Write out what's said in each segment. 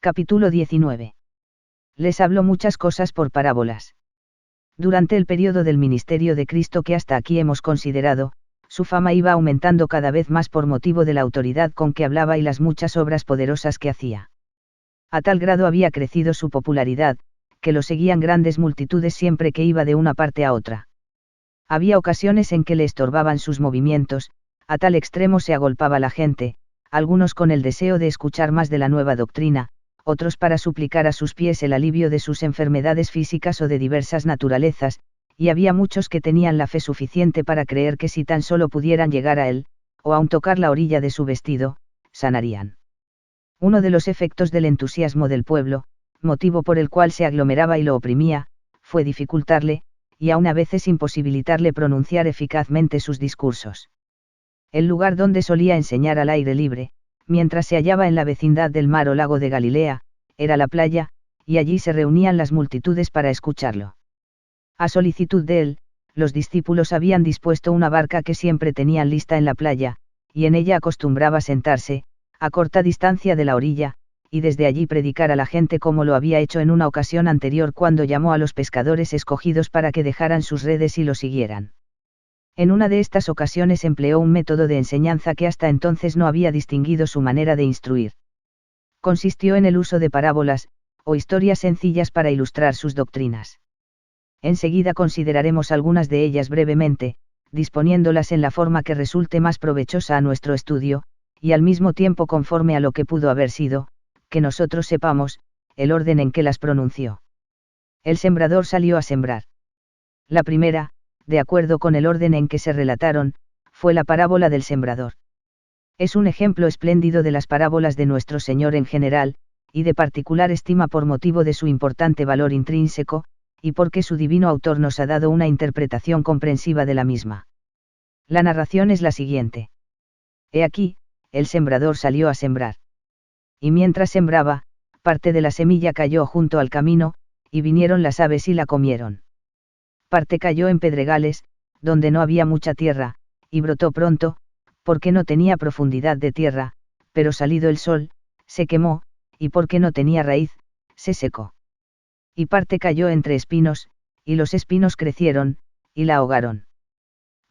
Capítulo 19. Les habló muchas cosas por parábolas. Durante el periodo del ministerio de Cristo que hasta aquí hemos considerado, su fama iba aumentando cada vez más por motivo de la autoridad con que hablaba y las muchas obras poderosas que hacía. A tal grado había crecido su popularidad, que lo seguían grandes multitudes siempre que iba de una parte a otra. Había ocasiones en que le estorbaban sus movimientos, a tal extremo se agolpaba la gente, algunos con el deseo de escuchar más de la nueva doctrina, otros para suplicar a sus pies el alivio de sus enfermedades físicas o de diversas naturalezas, y había muchos que tenían la fe suficiente para creer que si tan solo pudieran llegar a él, o aun tocar la orilla de su vestido, sanarían. Uno de los efectos del entusiasmo del pueblo, motivo por el cual se aglomeraba y lo oprimía, fue dificultarle, y aun a veces imposibilitarle pronunciar eficazmente sus discursos. El lugar donde solía enseñar al aire libre, mientras se hallaba en la vecindad del mar o lago de Galilea, era la playa, y allí se reunían las multitudes para escucharlo. A solicitud de él, los discípulos habían dispuesto una barca que siempre tenían lista en la playa, y en ella acostumbraba sentarse, a corta distancia de la orilla, y desde allí predicar a la gente como lo había hecho en una ocasión anterior cuando llamó a los pescadores escogidos para que dejaran sus redes y lo siguieran. En una de estas ocasiones empleó un método de enseñanza que hasta entonces no había distinguido su manera de instruir. Consistió en el uso de parábolas, o historias sencillas para ilustrar sus doctrinas. Enseguida consideraremos algunas de ellas brevemente, disponiéndolas en la forma que resulte más provechosa a nuestro estudio, y al mismo tiempo conforme a lo que pudo haber sido, que nosotros sepamos, el orden en que las pronunció. El sembrador salió a sembrar. La primera, de acuerdo con el orden en que se relataron, fue la parábola del sembrador. Es un ejemplo espléndido de las parábolas de nuestro Señor en general, y de particular estima por motivo de su importante valor intrínseco, y porque su divino autor nos ha dado una interpretación comprensiva de la misma. La narración es la siguiente. He aquí, el sembrador salió a sembrar. Y mientras sembraba, parte de la semilla cayó junto al camino, y vinieron las aves y la comieron. Parte cayó en pedregales, donde no había mucha tierra, y brotó pronto, porque no tenía profundidad de tierra, pero salido el sol, se quemó, y porque no tenía raíz, se secó. Y parte cayó entre espinos, y los espinos crecieron, y la ahogaron.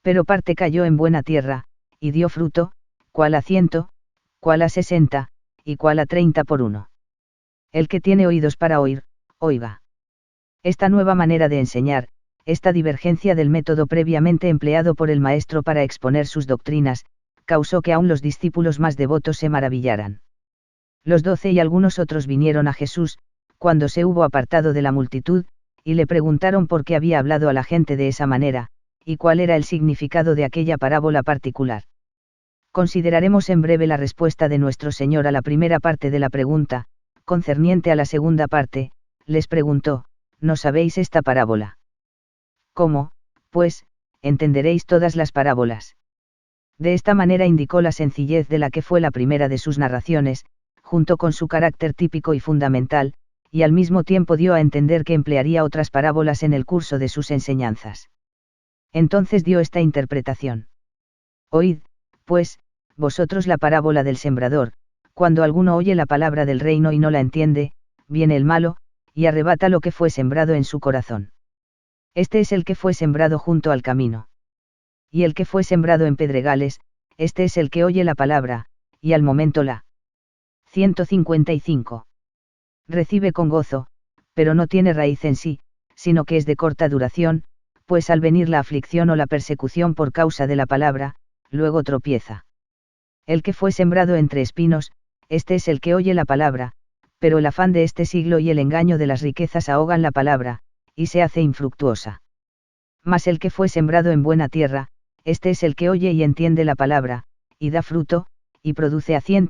Pero parte cayó en buena tierra, y dio fruto, cuál a 100, cuál a 60, y cuál a 30 por uno. El que tiene oídos para oír, oiga. Esta nueva manera de enseñar, esta divergencia del método previamente empleado por el maestro para exponer sus doctrinas, causó que aún los discípulos más devotos se maravillaran. Los 12 y algunos otros vinieron a Jesús, cuando se hubo apartado de la multitud, y le preguntaron por qué había hablado a la gente de esa manera, y cuál era el significado de aquella parábola particular. Consideraremos en breve la respuesta de nuestro Señor a la primera parte de la pregunta, concerniente a la segunda parte, les preguntó, ¿no sabéis esta parábola? ¿Cómo, pues, entenderéis todas las parábolas? De esta manera indicó la sencillez de la que fue la primera de sus narraciones, junto con su carácter típico y fundamental, y al mismo tiempo dio a entender que emplearía otras parábolas en el curso de sus enseñanzas. Entonces dio esta interpretación. Oíd, pues, vosotros la parábola del sembrador, cuando alguno oye la palabra del reino y no la entiende, viene el malo, y arrebata lo que fue sembrado en su corazón. Este es el que fue sembrado junto al camino. Y el que fue sembrado en pedregales, este es el que oye la palabra, y al momento la 155. Recibe con gozo, pero no tiene raíz en sí, sino que es de corta duración, pues al venir la aflicción o la persecución por causa de la palabra, luego tropieza. El que fue sembrado entre espinos, este es el que oye la palabra, pero el afán de este siglo y el engaño de las riquezas ahogan la palabra, y se hace infructuosa. Mas el que fue sembrado en buena tierra, este es el que oye y entiende la palabra, y da fruto, y produce a 100,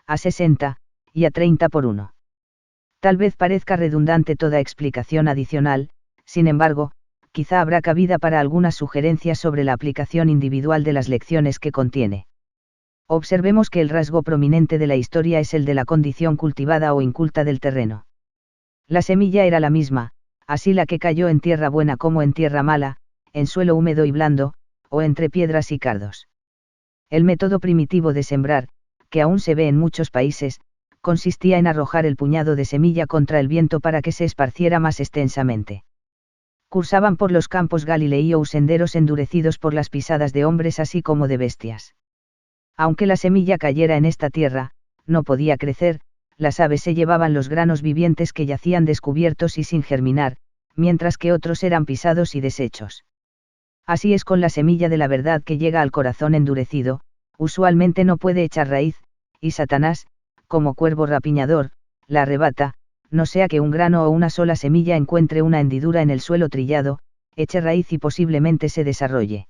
a 60, y a 30 por uno. Tal vez parezca redundante toda explicación adicional, sin embargo, quizá habrá cabida para algunas sugerencias sobre la aplicación individual de las lecciones que contiene. Observemos que el rasgo prominente de la historia es el de la condición cultivada o inculta del terreno. La semilla era la misma, así la que cayó en tierra buena como en tierra mala, en suelo húmedo y blando, o entre piedras y cardos. El método primitivo de sembrar, que aún se ve en muchos países, consistía en arrojar el puñado de semilla contra el viento para que se esparciera más extensamente. Cursaban por los campos galileíos senderos endurecidos por las pisadas de hombres así como de bestias. Aunque la semilla cayera en esta tierra, no podía crecer, las aves se llevaban los granos vivientes que yacían descubiertos y sin germinar, mientras que otros eran pisados y deshechos. Así es con la semilla de la verdad que llega al corazón endurecido, usualmente no puede echar raíz, y Satanás, como cuervo rapiñador, la arrebata, no sea que un grano o una sola semilla encuentre una hendidura en el suelo trillado, eche raíz y posiblemente se desarrolle.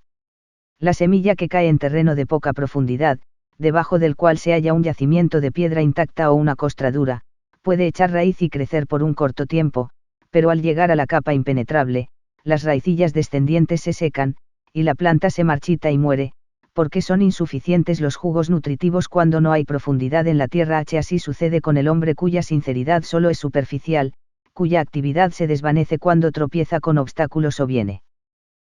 La semilla que cae en terreno de poca profundidad, debajo del cual se halla un yacimiento de piedra intacta o una costra dura, puede echar raíz y crecer por un corto tiempo, pero al llegar a la capa impenetrable, las raicillas descendientes se secan, y la planta se marchita y muere, porque son insuficientes los jugos nutritivos cuando no hay profundidad en la tierra. Así sucede con el hombre cuya sinceridad solo es superficial, cuya actividad se desvanece cuando tropieza con obstáculos o viene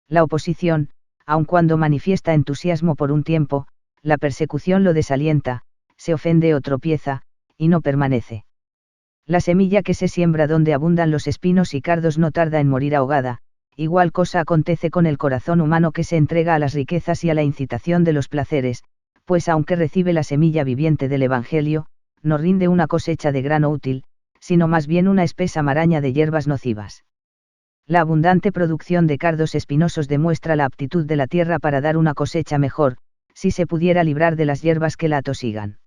la oposición, aun cuando manifiesta entusiasmo por un tiempo, la persecución lo desalienta, se ofende o tropieza, y no permanece. La semilla que se siembra donde abundan los espinos y cardos no tarda en morir ahogada. Igual cosa acontece con el corazón humano que se entrega a las riquezas y a la incitación de los placeres, pues aunque recibe la semilla viviente del Evangelio, no rinde una cosecha de grano útil, sino más bien una espesa maraña de hierbas nocivas. La abundante producción de cardos espinosos demuestra la aptitud de la tierra para dar una cosecha mejor, si se pudiera librar de las hierbas que la atosigan.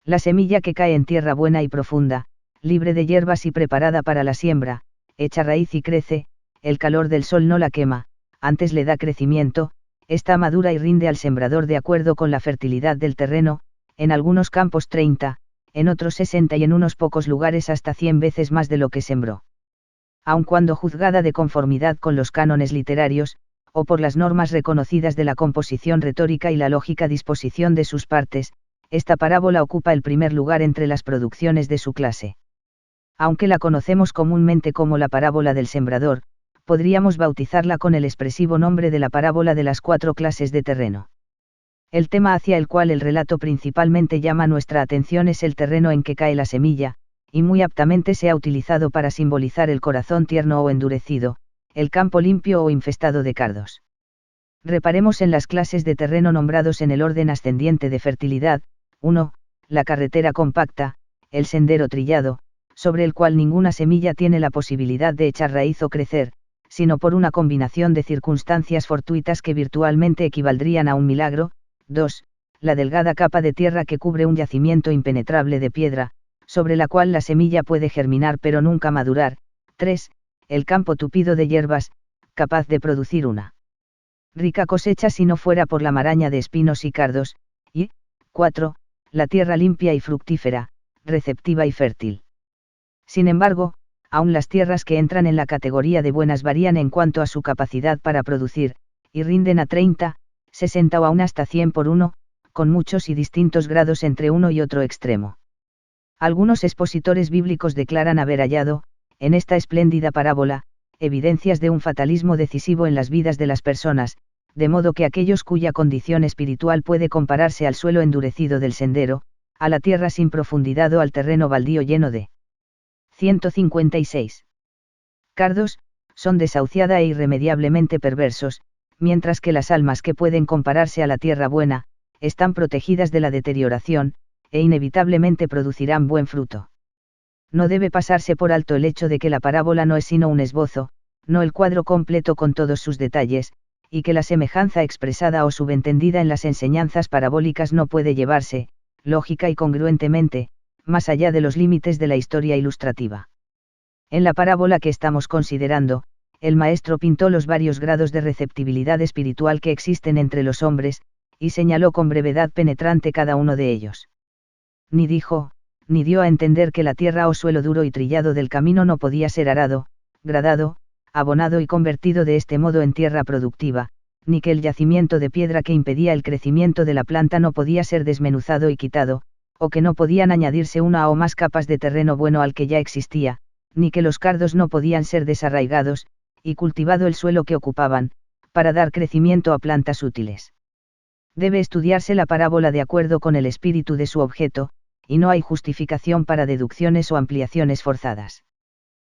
La semilla que cae en tierra buena y profunda, libre de hierbas y preparada para la siembra, echa raíz y crece, el calor del sol no la quema, antes le da crecimiento, está madura y rinde al sembrador de acuerdo con la fertilidad del terreno, en algunos campos 30, en otros 60 y en unos pocos lugares hasta 100 veces más de lo que sembró. Aun cuando juzgada de conformidad con los cánones literarios, o por las normas reconocidas de la composición retórica y la lógica disposición de sus partes, esta parábola ocupa el primer lugar entre las producciones de su clase. Aunque la conocemos comúnmente como la parábola del sembrador, podríamos bautizarla con el expresivo nombre de la parábola de las 4 clases de terreno. El tema hacia el cual el relato principalmente llama nuestra atención es el terreno en que cae la semilla, y muy aptamente se ha utilizado para simbolizar el corazón tierno o endurecido, el campo limpio o infestado de cardos. Reparemos en las clases de terreno nombrados en el orden ascendiente de fertilidad. 1. La carretera compacta, el sendero trillado, sobre el cual ninguna semilla tiene la posibilidad de echar raíz o crecer, sino por una combinación de circunstancias fortuitas que virtualmente equivaldrían a un milagro. 2. La delgada capa de tierra que cubre un yacimiento impenetrable de piedra, sobre la cual la semilla puede germinar pero nunca madurar. 3. El campo tupido de hierbas, capaz de producir una rica cosecha si no fuera por la maraña de espinos y cardos. Y 4. La tierra limpia y fructífera, receptiva y fértil. Sin embargo, aún las tierras que entran en la categoría de buenas varían en cuanto a su capacidad para producir, y rinden a 30, 60 o aún hasta 100 por uno, con muchos y distintos grados entre uno y otro extremo. Algunos expositores bíblicos declaran haber hallado, en esta espléndida parábola, evidencias de un fatalismo decisivo en las vidas de las personas, de modo que aquellos cuya condición espiritual puede compararse al suelo endurecido del sendero, a la tierra sin profundidad o al terreno baldío lleno de 156 cardos, son desahuciada e irremediablemente perversos, mientras que las almas que pueden compararse a la tierra buena, están protegidas de la deterioración, e inevitablemente producirán buen fruto. No debe pasarse por alto el hecho de que la parábola no es sino un esbozo, no el cuadro completo con todos sus detalles, y que la semejanza expresada o subentendida en las enseñanzas parabólicas no puede llevarse, lógica y congruentemente, más allá de los límites de la historia ilustrativa. En la parábola que estamos considerando, el maestro pintó los varios grados de receptibilidad espiritual que existen entre los hombres, y señaló con brevedad penetrante cada uno de ellos. Ni dijo, ni dio a entender que la tierra o suelo duro y trillado del camino no podía ser arado, gradado, abonado y convertido de este modo en tierra productiva, ni que el yacimiento de piedra que impedía el crecimiento de la planta no podía ser desmenuzado y quitado, o que no podían añadirse una o más capas de terreno bueno al que ya existía, ni que los cardos no podían ser desarraigados, y cultivado el suelo que ocupaban, para dar crecimiento a plantas útiles. Debe estudiarse la parábola de acuerdo con el espíritu de su objeto, y no hay justificación para deducciones o ampliaciones forzadas.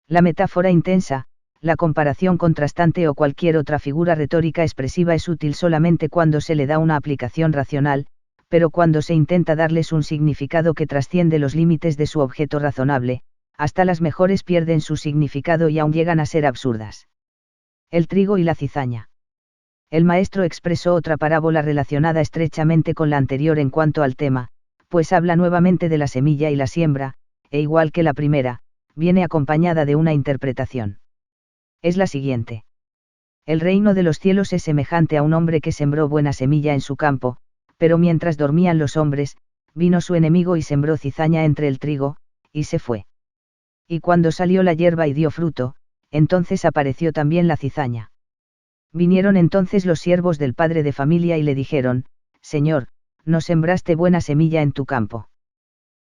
La metáfora intensa, la comparación contrastante o cualquier otra figura retórica expresiva es útil solamente cuando se le da una aplicación racional, pero cuando se intenta darles un significado que trasciende los límites de su objeto razonable, hasta las mejores pierden su significado y aún llegan a ser absurdas. El trigo y la cizaña. El maestro expresó otra parábola relacionada estrechamente con la anterior en cuanto al tema, pues habla nuevamente de la semilla y la siembra, e igual que la primera, viene acompañada de una interpretación. Es la siguiente. El reino de los cielos es semejante a un hombre que sembró buena semilla en su campo, pero mientras dormían los hombres, vino su enemigo y sembró cizaña entre el trigo, y se fue. Y cuando salió la hierba y dio fruto, entonces apareció también la cizaña. Vinieron entonces los siervos del padre de familia y le dijeron, Señor, no sembraste buena semilla en tu campo.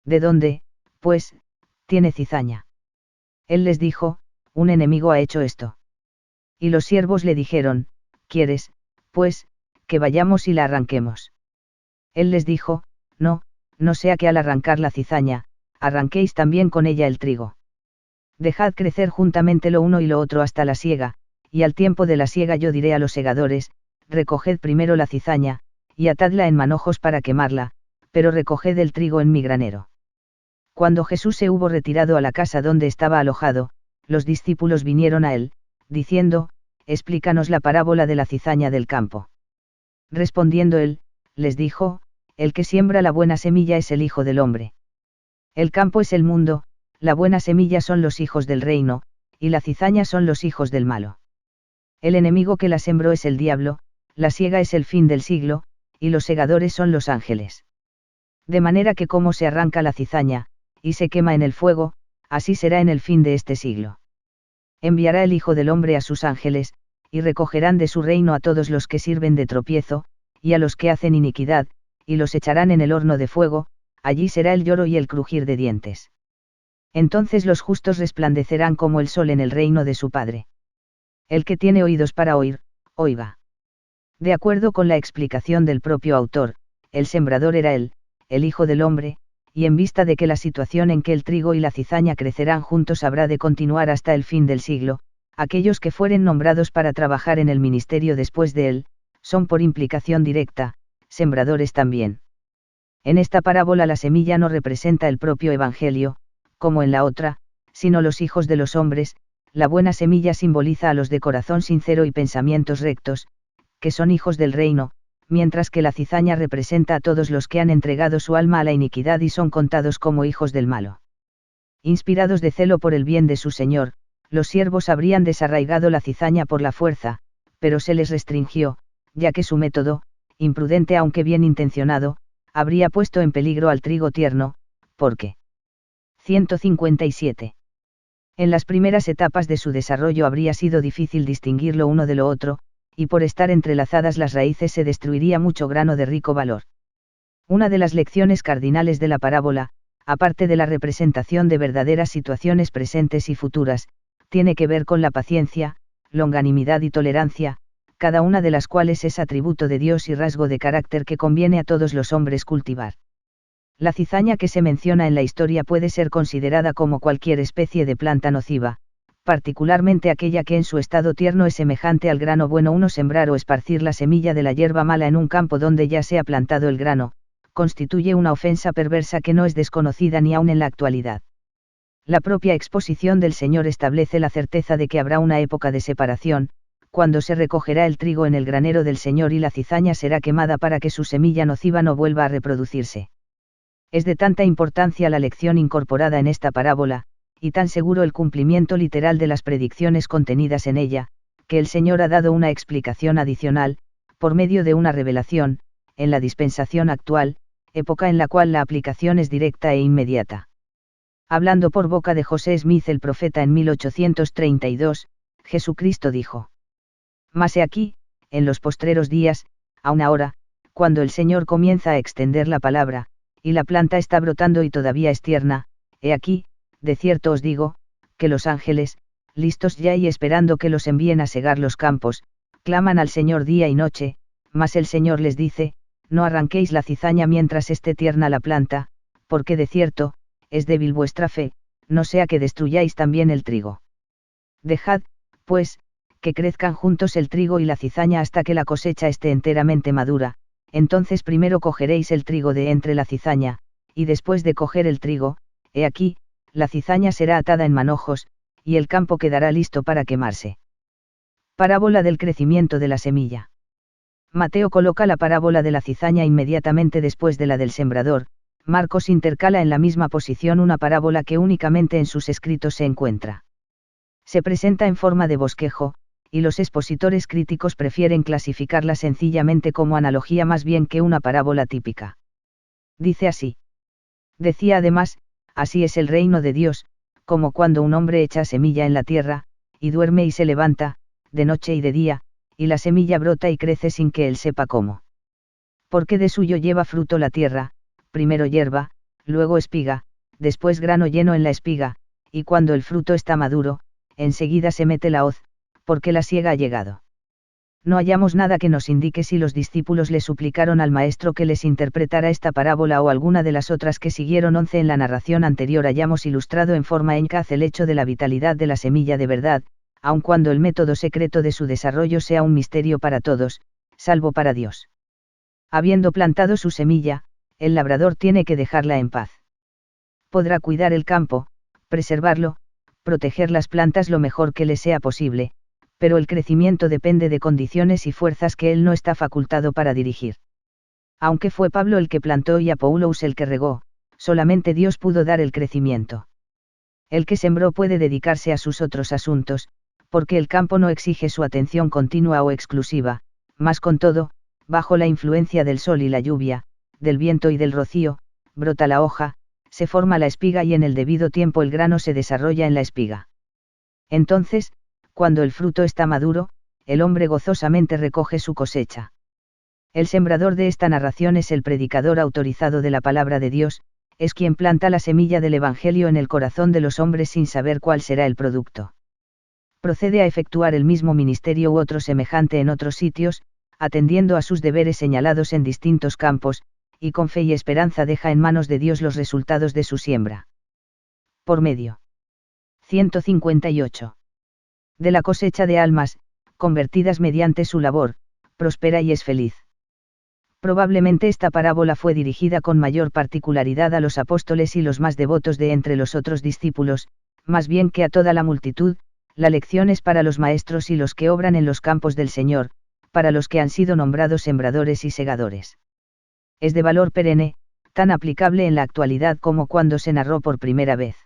¿De dónde, pues, tiene cizaña? Él les dijo, un enemigo ha hecho esto. Y los siervos le dijeron, ¿quieres, pues, que vayamos y la arranquemos? Él les dijo, no, no sea que al arrancar la cizaña, arranquéis también con ella el trigo. Dejad crecer juntamente lo uno y lo otro hasta la siega, y al tiempo de la siega yo diré a los segadores, recoged primero la cizaña, y atadla en manojos para quemarla, pero recoged el trigo en mi granero. Cuando Jesús se hubo retirado a la casa donde estaba alojado, los discípulos vinieron a él, diciendo, explícanos la parábola de la cizaña del campo. Respondiendo él, les dijo, el que siembra la buena semilla es el Hijo del Hombre. El campo es el mundo, la buena semilla son los hijos del reino, y la cizaña son los hijos del malo. El enemigo que la sembró es el diablo, la siega es el fin del siglo, y los segadores son los ángeles. De manera que como se arranca la cizaña, y se quema en el fuego, así será en el fin de este siglo. Enviará el Hijo del Hombre a sus ángeles, y recogerán de su reino a todos los que sirven de tropiezo, y a los que hacen iniquidad, y los echarán en el horno de fuego, allí será el lloro y el crujir de dientes. Entonces los justos resplandecerán como el sol en el reino de su Padre. El que tiene oídos para oír, oiga. De acuerdo con la explicación del propio autor, el sembrador era él, el Hijo del Hombre, y en vista de que la situación en que el trigo y la cizaña crecerán juntos habrá de continuar hasta el fin del siglo, aquellos que fueren nombrados para trabajar en el ministerio después de él, son por implicación directa, sembradores también. En esta parábola la semilla no representa el propio Evangelio, como en la otra, sino los hijos de los hombres, la buena semilla simboliza a los de corazón sincero y pensamientos rectos, que son hijos del reino, mientras que la cizaña representa a todos los que han entregado su alma a la iniquidad y son contados como hijos del malo. Inspirados de celo por el bien de su Señor, los siervos habrían desarraigado la cizaña por la fuerza, pero se les restringió, ya que su método, imprudente aunque bien intencionado, habría puesto en peligro al trigo tierno, porque 157. En las primeras etapas de su desarrollo habría sido difícil distinguir lo uno de lo otro, y por estar entrelazadas las raíces se destruiría mucho grano de rico valor. Una de las lecciones cardinales de la parábola, aparte de la representación de verdaderas situaciones presentes y futuras, tiene que ver con la paciencia, longanimidad y tolerancia, cada una de las cuales es atributo de Dios y rasgo de carácter que conviene a todos los hombres cultivar. La cizaña que se menciona en la historia puede ser considerada como cualquier especie de planta nociva, particularmente aquella que en su estado tierno es semejante al grano bueno. Uno sembrar o esparcir la semilla de la hierba mala en un campo donde ya se ha plantado el grano, constituye una ofensa perversa que no es desconocida ni aun en la actualidad. La propia exposición del Señor establece la certeza de que habrá una época de separación, cuando se recogerá el trigo en el granero del Señor y la cizaña será quemada para que su semilla nociva no vuelva a reproducirse. Es de tanta importancia la lección incorporada en esta parábola, y tan seguro el cumplimiento literal de las predicciones contenidas en ella, que el Señor ha dado una explicación adicional, por medio de una revelación, en la dispensación actual, época en la cual la aplicación es directa e inmediata. Hablando por boca de José Smith el profeta en 1832, Jesucristo dijo: Mas he aquí, en los postreros días, aun ahora, cuando el Señor comienza a extender la palabra, y la planta está brotando y todavía es tierna, he aquí, de cierto os digo, que los ángeles, listos ya y esperando que los envíen a segar los campos, claman al Señor día y noche, mas el Señor les dice, no arranquéis la cizaña mientras esté tierna la planta, porque de cierto, es débil vuestra fe, no sea que destruyáis también el trigo. Dejad, pues, que crezcan juntos el trigo y la cizaña hasta que la cosecha esté enteramente madura, entonces primero cogeréis el trigo de entre la cizaña, y después de coger el trigo, he aquí, la cizaña será atada en manojos, y el campo quedará listo para quemarse. Parábola del crecimiento de la semilla. Mateo coloca la parábola de la cizaña inmediatamente después de la del sembrador. Marcos intercala en la misma posición una parábola que únicamente en sus escritos se encuentra. Se presenta en forma de bosquejo, y los expositores críticos prefieren clasificarla sencillamente como analogía más bien que una parábola típica. Dice así. Decía además, así es el reino de Dios, como cuando un hombre echa semilla en la tierra, y duerme y se levanta, de noche y de día, y la semilla brota y crece sin que él sepa cómo. Porque de suyo lleva fruto la tierra, primero hierba, luego espiga, después grano lleno en la espiga, y cuando el fruto está maduro, enseguida se mete la hoz, porque la siega ha llegado. No hallamos nada que nos indique si los discípulos le suplicaron al maestro que les interpretara esta parábola o alguna de las otras que siguieron. 11 En la narración anterior hallamos ilustrado en forma eficaz el hecho de la vitalidad de la semilla de verdad, aun cuando el método secreto de su desarrollo sea un misterio para todos, salvo para Dios. Habiendo plantado su semilla, el labrador tiene que dejarla en paz. Podrá cuidar el campo, preservarlo, proteger las plantas lo mejor que le sea posible, pero el crecimiento depende de condiciones y fuerzas que él no está facultado para dirigir. Aunque fue Pablo el que plantó y Apoulos el que regó, solamente Dios pudo dar el crecimiento. El que sembró puede dedicarse a sus otros asuntos, porque el campo no exige su atención continua o exclusiva, mas con todo, bajo la influencia del sol y la lluvia, del viento y del rocío, brota la hoja, se forma la espiga y en el debido tiempo el grano se desarrolla en la espiga. Entonces, cuando el fruto está maduro, el hombre gozosamente recoge su cosecha. El sembrador de esta narración es el predicador autorizado de la palabra de Dios, es quien planta la semilla del Evangelio en el corazón de los hombres sin saber cuál será el producto. Procede a efectuar el mismo ministerio u otro semejante en otros sitios, atendiendo a sus deberes señalados en distintos campos, y con fe y esperanza deja en manos de Dios los resultados de su siembra. Por medio. 158. De la cosecha de almas, convertidas mediante su labor, prospera y es feliz. Probablemente esta parábola fue dirigida con mayor particularidad a los apóstoles y los más devotos de entre los otros discípulos, más bien que a toda la multitud. La lección es para los maestros y los que obran en los campos del Señor, para los que han sido nombrados sembradores y segadores. Es de valor perenne, tan aplicable en la actualidad como cuando se narró por primera vez.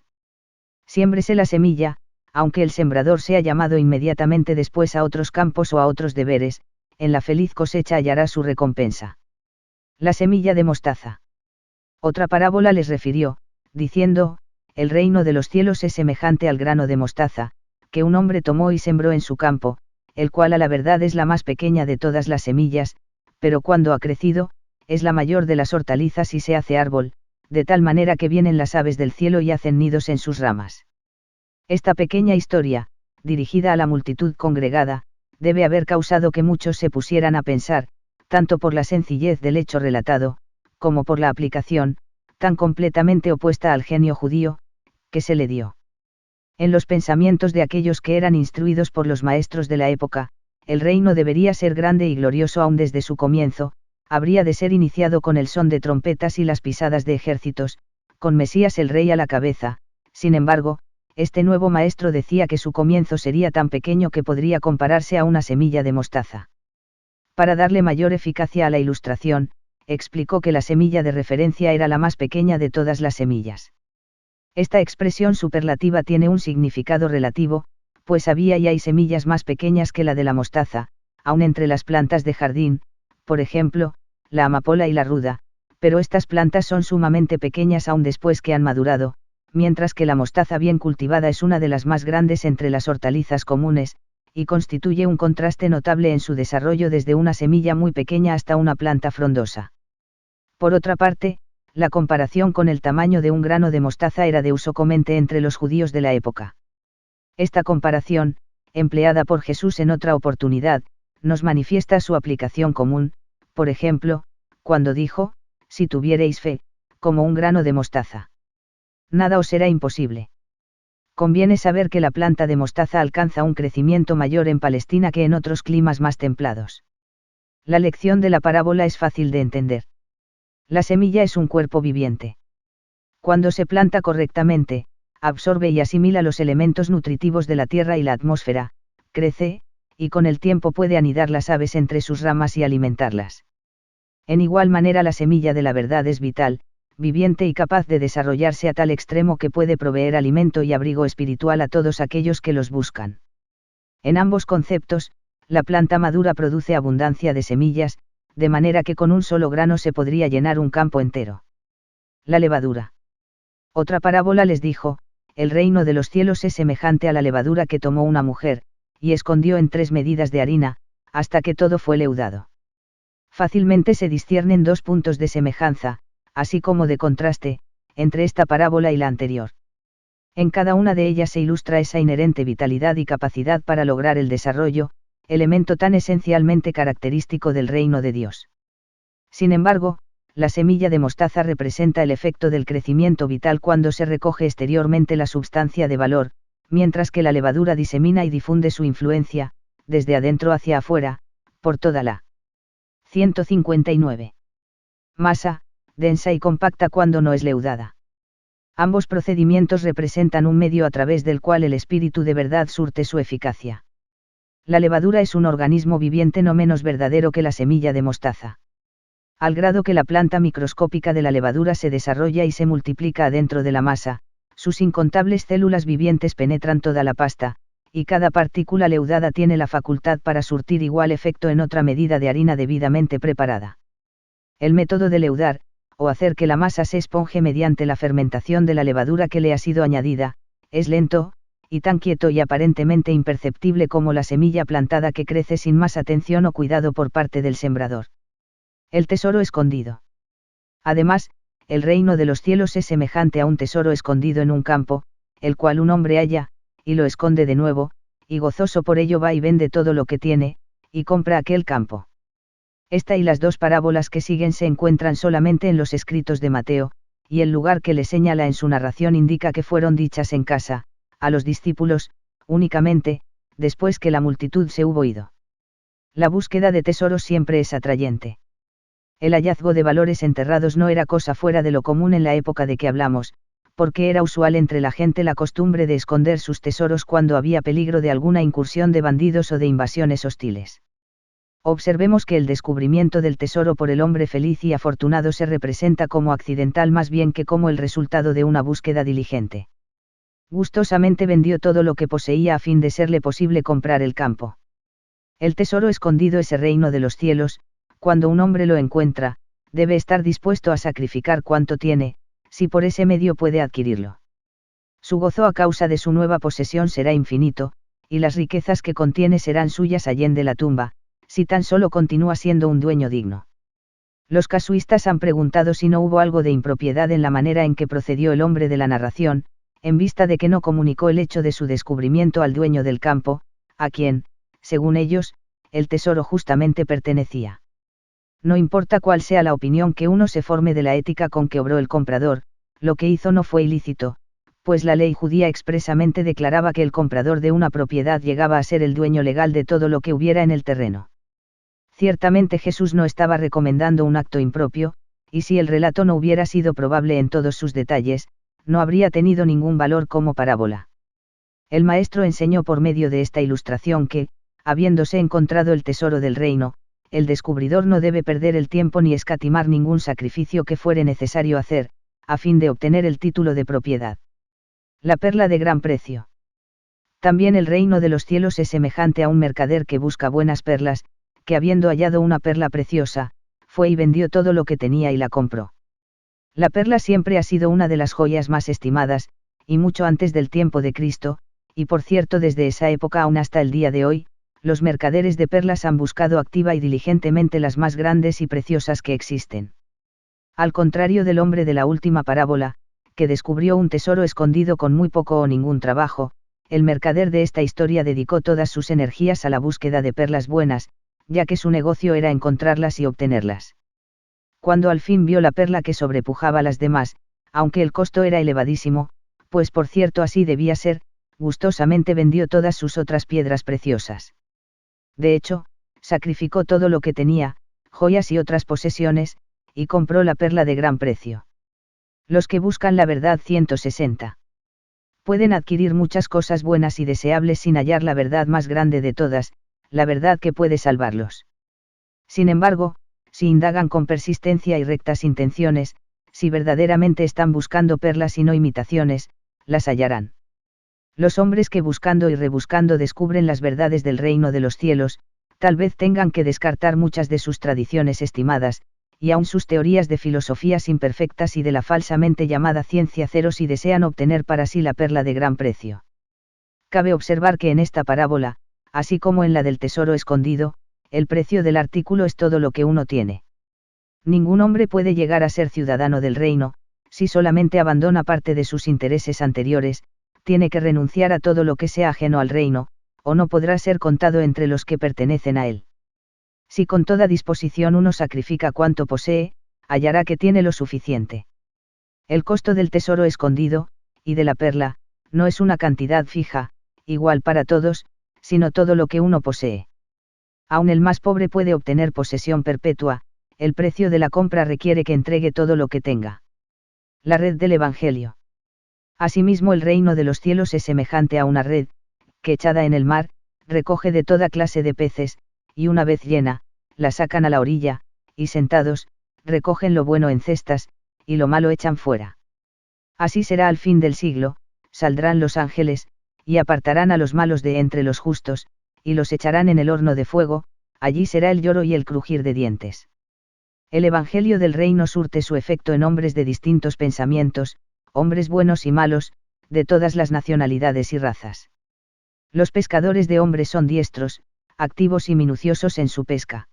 Siémbrese la semilla, aunque el sembrador sea llamado inmediatamente después a otros campos o a otros deberes, en la feliz cosecha hallará su recompensa. La semilla de mostaza. Otra parábola les refirió, diciendo, el reino de los cielos es semejante al grano de mostaza, que un hombre tomó y sembró en su campo, el cual a la verdad es la más pequeña de todas las semillas, pero cuando ha crecido, es la mayor de las hortalizas y se hace árbol, de tal manera que vienen las aves del cielo y hacen nidos en sus ramas. Esta pequeña historia, dirigida a la multitud congregada, debe haber causado que muchos se pusieran a pensar, tanto por la sencillez del hecho relatado, como por la aplicación, tan completamente opuesta al genio judío, que se le dio. En los pensamientos de aquellos que eran instruidos por los maestros de la época, el reino debería ser grande y glorioso aún desde su comienzo, habría de ser iniciado con el son de trompetas y las pisadas de ejércitos, con Mesías el rey a la cabeza. Sin embargo, este nuevo maestro decía que su comienzo sería tan pequeño que podría compararse a una semilla de mostaza. Para darle mayor eficacia a la ilustración, explicó que la semilla de referencia era la más pequeña de todas las semillas. Esta expresión superlativa tiene un significado relativo, pues había y hay semillas más pequeñas que la de la mostaza, aun entre las plantas de jardín, por ejemplo, la amapola y la ruda, pero estas plantas son sumamente pequeñas aun después que han madurado, mientras que la mostaza bien cultivada es una de las más grandes entre las hortalizas comunes, y constituye un contraste notable en su desarrollo desde una semilla muy pequeña hasta una planta frondosa. Por otra parte, la comparación con el tamaño de un grano de mostaza era de uso común entre los judíos de la época. Esta comparación, empleada por Jesús en otra oportunidad, nos manifiesta su aplicación común, por ejemplo, cuando dijo, si tuviereis fe, como un grano de mostaza. Nada os será imposible. Conviene saber que la planta de mostaza alcanza un crecimiento mayor en Palestina que en otros climas más templados. La lección de la parábola es fácil de entender. La semilla es un cuerpo viviente. Cuando se planta correctamente, absorbe y asimila los elementos nutritivos de la tierra y la atmósfera, crece, y con el tiempo puede anidar las aves entre sus ramas y alimentarlas. En igual manera la semilla de la verdad es vital, viviente y capaz de desarrollarse a tal extremo que puede proveer alimento y abrigo espiritual a todos aquellos que los buscan. En ambos conceptos, la planta madura produce abundancia de semillas, de manera que con un solo grano se podría llenar un campo entero. La levadura. Otra parábola les dijo: el reino de los cielos es semejante a la levadura que tomó una mujer, y escondió en 3 medidas de harina, hasta que todo fue leudado. Fácilmente se disciernen 2 puntos de semejanza, así como de contraste, entre esta parábola y la anterior. En cada una de ellas se ilustra esa inherente vitalidad y capacidad para lograr el desarrollo, elemento tan esencialmente característico del reino de Dios. Sin embargo, la semilla de mostaza representa el efecto del crecimiento vital cuando se recoge exteriormente la substancia de valor, mientras que la levadura disemina y difunde su influencia, desde adentro hacia afuera, por toda la 159. Masa, densa y compacta cuando no es leudada. Ambos procedimientos representan un medio a través del cual el espíritu de verdad surte su eficacia. La levadura es un organismo viviente no menos verdadero que la semilla de mostaza. Al grado que la planta microscópica de la levadura se desarrolla y se multiplica adentro de la masa, sus incontables células vivientes penetran toda la pasta, y cada partícula leudada tiene la facultad para surtir igual efecto en otra medida de harina debidamente preparada. El método de leudar, o hacer que la masa se esponje mediante la fermentación de la levadura que le ha sido añadida, es lento, y tan quieto y aparentemente imperceptible como la semilla plantada que crece sin más atención o cuidado por parte del sembrador. El tesoro escondido. Además, el reino de los cielos es semejante a un tesoro escondido en un campo, el cual un hombre halla, y lo esconde de nuevo, y gozoso por ello va y vende todo lo que tiene, y compra aquel campo. Esta y las 2 parábolas que siguen se encuentran solamente en los escritos de Mateo, y el lugar que le señala en su narración indica que fueron dichas en casa, a los discípulos, únicamente, después que la multitud se hubo ido. La búsqueda de tesoros siempre es atrayente. El hallazgo de valores enterrados no era cosa fuera de lo común en la época de que hablamos, porque era usual entre la gente la costumbre de esconder sus tesoros cuando había peligro de alguna incursión de bandidos o de invasiones hostiles. Observemos que el descubrimiento del tesoro por el hombre feliz y afortunado se representa como accidental más bien que como el resultado de una búsqueda diligente. Gustosamente vendió todo lo que poseía a fin de serle posible comprar el campo. El tesoro escondido es el reino de los cielos. Cuando un hombre lo encuentra, debe estar dispuesto a sacrificar cuanto tiene, si por ese medio puede adquirirlo. Su gozo a causa de su nueva posesión será infinito, y las riquezas que contiene serán suyas allende la tumba, si tan solo continúa siendo un dueño digno. Los casuistas han preguntado si no hubo algo de impropiedad en la manera en que procedió el hombre de la narración, en vista de que no comunicó el hecho de su descubrimiento al dueño del campo, a quien, según ellos, el tesoro justamente pertenecía. No importa cuál sea la opinión que uno se forme de la ética con que obró el comprador, lo que hizo no fue ilícito, pues la ley judía expresamente declaraba que el comprador de una propiedad llegaba a ser el dueño legal de todo lo que hubiera en el terreno. Ciertamente Jesús no estaba recomendando un acto impropio, y si el relato no hubiera sido probable en todos sus detalles, no habría tenido ningún valor como parábola. El maestro enseñó por medio de esta ilustración que, habiéndose encontrado el tesoro del reino, el descubridor no debe perder el tiempo ni escatimar ningún sacrificio que fuere necesario hacer, a fin de obtener el título de propiedad. La perla de gran precio. También el reino de los cielos es semejante a un mercader que busca buenas perlas, que habiendo hallado una perla preciosa, fue y vendió todo lo que tenía y la compró. La perla siempre ha sido una de las joyas más estimadas, y mucho antes del tiempo de Cristo, y por cierto desde esa época aún hasta el día de hoy, los mercaderes de perlas han buscado activa y diligentemente las más grandes y preciosas que existen. Al contrario del hombre de la última parábola, que descubrió un tesoro escondido con muy poco o ningún trabajo, el mercader de esta historia dedicó todas sus energías a la búsqueda de perlas buenas, ya que su negocio era encontrarlas y obtenerlas. Cuando al fin vio la perla que sobrepujaba a las demás, aunque el costo era elevadísimo, pues por cierto así debía ser, gustosamente vendió todas sus otras piedras preciosas. De hecho, sacrificó todo lo que tenía, joyas y otras posesiones, y compró la perla de gran precio. Los que buscan la verdad 160. Pueden adquirir muchas cosas buenas y deseables sin hallar la verdad más grande de todas, la verdad que puede salvarlos. Sin embargo, si indagan con persistencia y rectas intenciones, si verdaderamente están buscando perlas y no imitaciones, las hallarán. Los hombres que buscando y rebuscando descubren las verdades del reino de los cielos, tal vez tengan que descartar muchas de sus tradiciones estimadas, y aun sus teorías de filosofías imperfectas y de la falsamente llamada ciencia cero si desean obtener para sí la perla de gran precio. Cabe observar que en esta parábola, así como en la del tesoro escondido, el precio del artículo es todo lo que uno tiene. Ningún hombre puede llegar a ser ciudadano del reino, si solamente abandona parte de sus intereses anteriores, tiene que renunciar a todo lo que sea ajeno al reino, o no podrá ser contado entre los que pertenecen a él. Si con toda disposición uno sacrifica cuanto posee, hallará que tiene lo suficiente. El costo del tesoro escondido, y de la perla, no es una cantidad fija, igual para todos, sino todo lo que uno posee. Aun el más pobre puede obtener posesión perpetua, el precio de la compra requiere que entregue todo lo que tenga. La red del Evangelio. Asimismo el reino de los cielos es semejante a una red, que echada en el mar, recoge de toda clase de peces, y una vez llena, la sacan a la orilla, y sentados, recogen lo bueno en cestas, y lo malo echan fuera. Así será al fin del siglo, saldrán los ángeles, y apartarán a los malos de entre los justos, y los echarán en el horno de fuego, allí será el lloro y el crujir de dientes. El Evangelio del reino surte su efecto en hombres de distintos pensamientos, hombres buenos y malos, de todas las nacionalidades y razas. Los pescadores de hombres son diestros, activos y minuciosos en su pesca.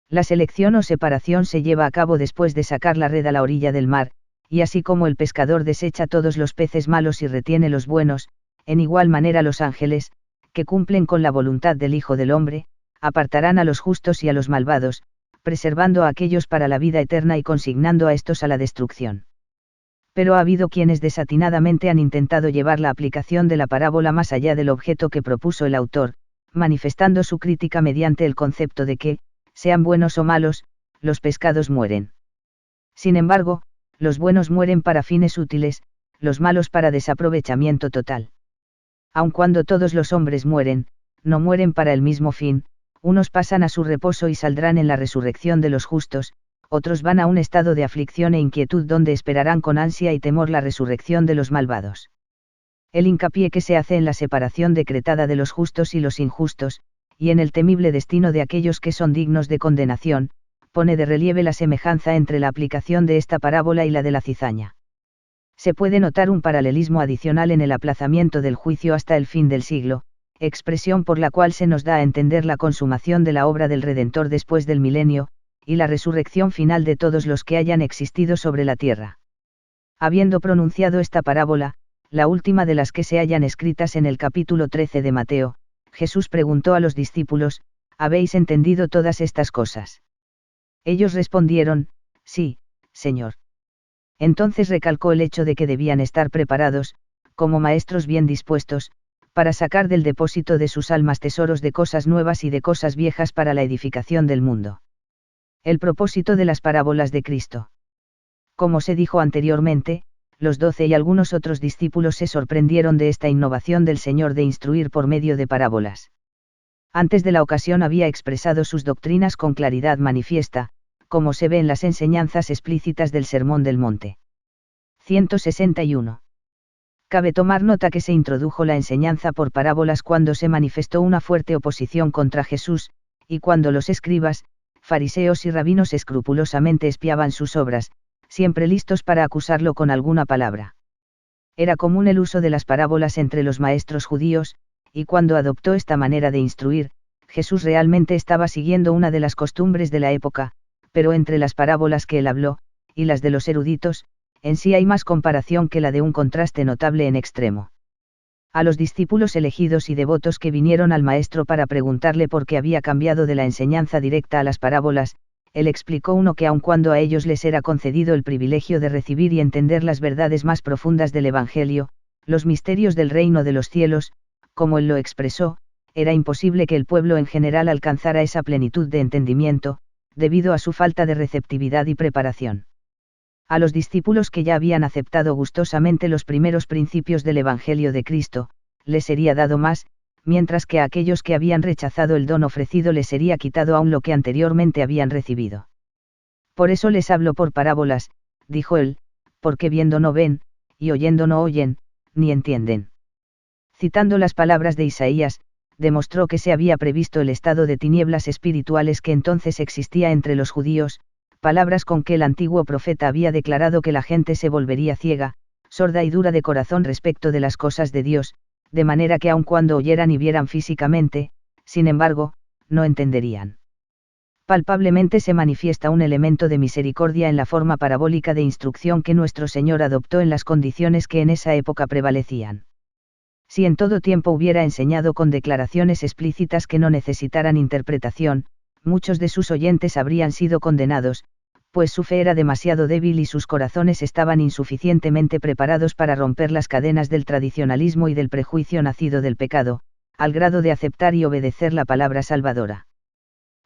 La selección o separación se lleva a cabo después de sacar la red a la orilla del mar, y así como el pescador desecha todos los peces malos y retiene los buenos, en igual manera los ángeles, que cumplen con la voluntad del Hijo del Hombre, apartarán a los justos y a los malvados, preservando a aquellos para la vida eterna y consignando a estos a la destrucción. Pero ha habido quienes desatinadamente han intentado llevar la aplicación de la parábola más allá del objeto que propuso el autor, manifestando su crítica mediante el concepto de que, sean buenos o malos, los pescados mueren. Sin embargo, los buenos mueren para fines útiles, los malos para desaprovechamiento total. Aun cuando todos los hombres mueren, no mueren para el mismo fin, unos pasan a su reposo y saldrán en la resurrección de los justos, otros van a un estado de aflicción e inquietud donde esperarán con ansia y temor la resurrección de los malvados. El hincapié que se hace en la separación decretada de los justos y los injustos, y en el temible destino de aquellos que son dignos de condenación, pone de relieve la semejanza entre la aplicación de esta parábola y la de la cizaña. Se puede notar un paralelismo adicional en el aplazamiento del juicio hasta el fin del siglo, expresión por la cual se nos da a entender la consumación de la obra del Redentor después del milenio, y la resurrección final de todos los que hayan existido sobre la tierra. Habiendo pronunciado esta parábola, la última de las que se hallan escritas en el capítulo 13 de Mateo, Jesús preguntó a los discípulos, ¿habéis entendido todas estas cosas? Ellos respondieron, sí, Señor. Entonces recalcó el hecho de que debían estar preparados, como maestros bien dispuestos, para sacar del depósito de sus almas tesoros de cosas nuevas y de cosas viejas para la edificación del mundo. El propósito de las parábolas de Cristo. Como se dijo anteriormente, los 12 y algunos otros discípulos se sorprendieron de esta innovación del Señor de instruir por medio de parábolas. Antes de la ocasión había expresado sus doctrinas con claridad manifiesta, como se ve en las enseñanzas explícitas del Sermón del Monte. 161. Cabe tomar nota que se introdujo la enseñanza por parábolas cuando se manifestó una fuerte oposición contra Jesús, y cuando los escribas, fariseos y rabinos escrupulosamente espiaban sus obras, siempre listos para acusarlo con alguna palabra. Era común el uso de las parábolas entre los maestros judíos, y cuando adoptó esta manera de instruir, Jesús realmente estaba siguiendo una de las costumbres de la época, pero entre las parábolas que él habló, y las de los eruditos, en sí hay más comparación que la de un contraste notable en extremo. A los discípulos elegidos y devotos que vinieron al maestro para preguntarle por qué había cambiado de la enseñanza directa a las parábolas, él explicó uno que aun cuando a ellos les era concedido el privilegio de recibir y entender las verdades más profundas del Evangelio, los misterios del reino de los cielos, como él lo expresó, era imposible que el pueblo en general alcanzara esa plenitud de entendimiento, debido a su falta de receptividad y preparación. A los discípulos que ya habían aceptado gustosamente los primeros principios del Evangelio de Cristo, les sería dado más, mientras que a aquellos que habían rechazado el don ofrecido les sería quitado aún lo que anteriormente habían recibido. Por eso les hablo por parábolas, dijo él, porque viendo no ven, y oyendo no oyen, ni entienden. Citando las palabras de Isaías, demostró que se había previsto el estado de tinieblas espirituales que entonces existía entre los judíos, palabras con que el antiguo profeta había declarado que la gente se volvería ciega, sorda y dura de corazón respecto de las cosas de Dios, de manera que aun cuando oyeran y vieran físicamente, sin embargo, no entenderían. Palpablemente se manifiesta un elemento de misericordia en la forma parabólica de instrucción que nuestro Señor adoptó en las condiciones que en esa época prevalecían. Si en todo tiempo hubiera enseñado con declaraciones explícitas que no necesitaran interpretación, muchos de sus oyentes habrían sido condenados, pues su fe era demasiado débil y sus corazones estaban insuficientemente preparados para romper las cadenas del tradicionalismo y del prejuicio nacido del pecado, al grado de aceptar y obedecer la palabra salvadora.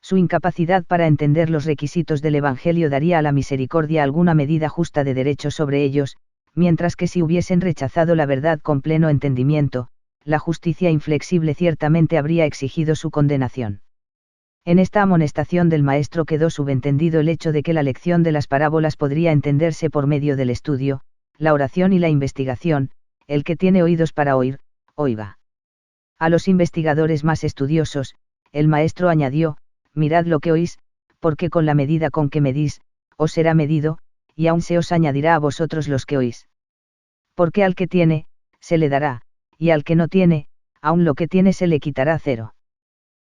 Su incapacidad para entender los requisitos del Evangelio daría a la misericordia alguna medida justa de derecho sobre ellos, mientras que si hubiesen rechazado la verdad con pleno entendimiento, la justicia inflexible ciertamente habría exigido su condenación. En esta amonestación del maestro quedó subentendido el hecho de que la lección de las parábolas podría entenderse por medio del estudio, la oración y la investigación. El que tiene oídos para oír, oiga. A los investigadores más estudiosos, el maestro añadió, mirad lo que oís, porque con la medida con que medís, os será medido, y aún se os añadirá a vosotros los que oís. Porque al que tiene, se le dará, y al que no tiene, aún lo que tiene se le quitará cero.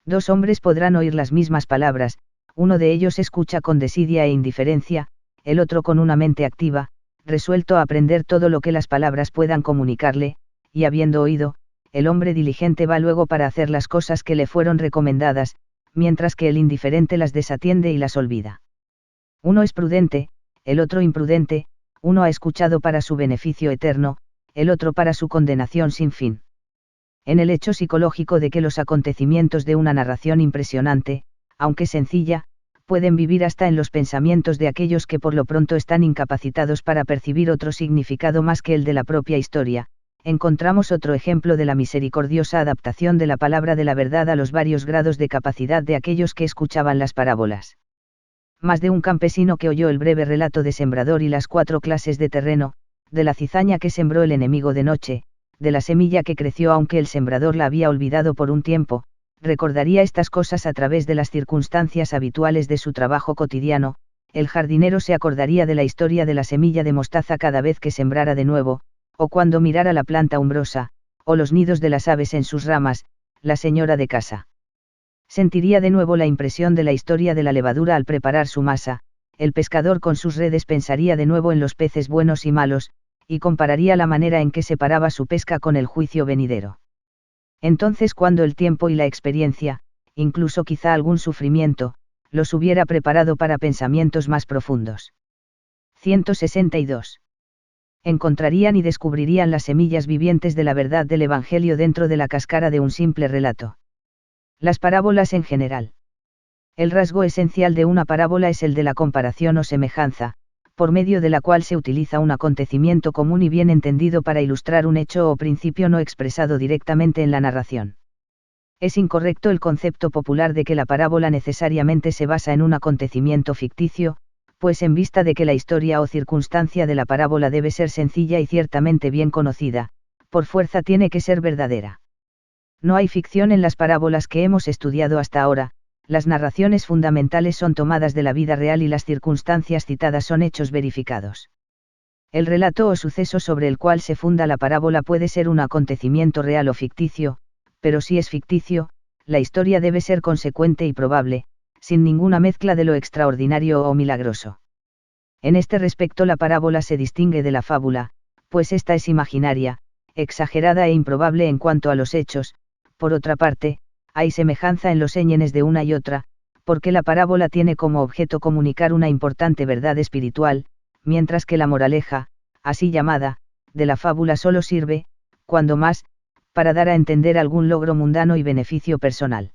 Dos hombres podrán oír las mismas palabras, uno de ellos escucha con desidia e indiferencia, el otro con una mente activa, resuelto a aprender todo lo que las palabras puedan comunicarle, y habiendo oído, el hombre diligente va luego para hacer las cosas que le fueron recomendadas, mientras que el indiferente las desatiende y las olvida. Uno es prudente, el otro imprudente, uno ha escuchado para su beneficio eterno, el otro para su condenación sin fin. En el hecho psicológico de que los acontecimientos de una narración impresionante, aunque sencilla, pueden vivir hasta en los pensamientos de aquellos que por lo pronto están incapacitados para percibir otro significado más que el de la propia historia, encontramos otro ejemplo de la misericordiosa adaptación de la palabra de la verdad a los varios grados de capacidad de aquellos que escuchaban las parábolas. Más de un campesino que oyó el breve relato de sembrador y las 4 clases de terreno, de la cizaña que sembró el enemigo de noche, de la semilla que creció aunque el sembrador la había olvidado por un tiempo, recordaría estas cosas a través de las circunstancias habituales de su trabajo cotidiano. El jardinero se acordaría de la historia de la semilla de mostaza cada vez que sembrara de nuevo, o cuando mirara la planta umbrosa, o los nidos de las aves en sus ramas. La señora de casa sentiría de nuevo la impresión de la historia de la levadura al preparar su masa. El pescador con sus redes pensaría de nuevo en los peces buenos y malos, y compararía la manera en que separaba su pesca con el juicio venidero. Entonces, cuando el tiempo y la experiencia, incluso quizá algún sufrimiento, los hubiera preparado para pensamientos más profundos. 162. Encontrarían y descubrirían las semillas vivientes de la verdad del Evangelio dentro de la cáscara de un simple relato. Las parábolas en general. El rasgo esencial de una parábola es el de la comparación o semejanza, por medio de la cual se utiliza un acontecimiento común y bien entendido para ilustrar un hecho o principio no expresado directamente en la narración. Es incorrecto el concepto popular de que la parábola necesariamente se basa en un acontecimiento ficticio, pues en vista de que la historia o circunstancia de la parábola debe ser sencilla y ciertamente bien conocida, por fuerza tiene que ser verdadera. No hay ficción en las parábolas que hemos estudiado hasta ahora. Las narraciones fundamentales son tomadas de la vida real y las circunstancias citadas son hechos verificados. El relato o suceso sobre el cual se funda la parábola puede ser un acontecimiento real o ficticio, pero si es ficticio, la historia debe ser consecuente y probable, sin ninguna mezcla de lo extraordinario o milagroso. En este respecto la parábola se distingue de la fábula, pues esta es imaginaria, exagerada e improbable en cuanto a los hechos. Por otra parte, hay semejanza en los éñenes de una y otra, Porque la parábola tiene como objeto comunicar una importante verdad espiritual, mientras que la moraleja, así llamada, de la fábula solo sirve, cuando más, para dar a entender algún logro mundano y beneficio personal.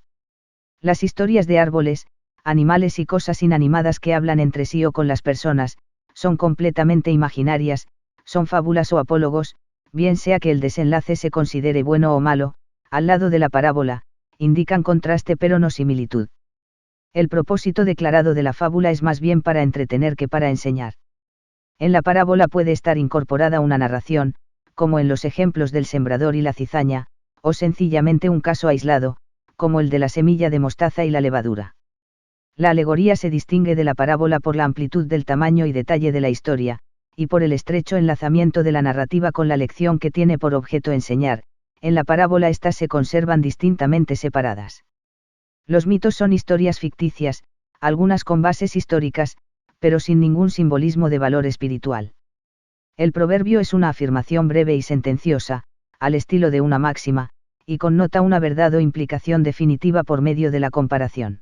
Las historias de árboles, animales y cosas inanimadas que hablan entre sí o con las personas, son completamente imaginarias, son fábulas o apólogos, bien sea que el desenlace se considere bueno o malo, al lado de la parábola, indican contraste pero no similitud. El propósito declarado de la fábula es más bien para entretener que para enseñar. En la parábola puede estar incorporada una narración, como en los ejemplos del sembrador y la cizaña, o sencillamente un caso aislado, como el de la semilla de mostaza y la levadura. La alegoría se distingue de la parábola por la amplitud del tamaño y detalle de la historia, y por el estrecho enlazamiento de la narrativa con la lección que tiene por objeto enseñar. En la parábola estas se conservan distintamente separadas. Los mitos son historias ficticias, algunas con bases históricas, pero sin ningún simbolismo de valor espiritual. El proverbio es una afirmación breve y sentenciosa, al estilo de una máxima, y connota una verdad o implicación definitiva por medio de la comparación.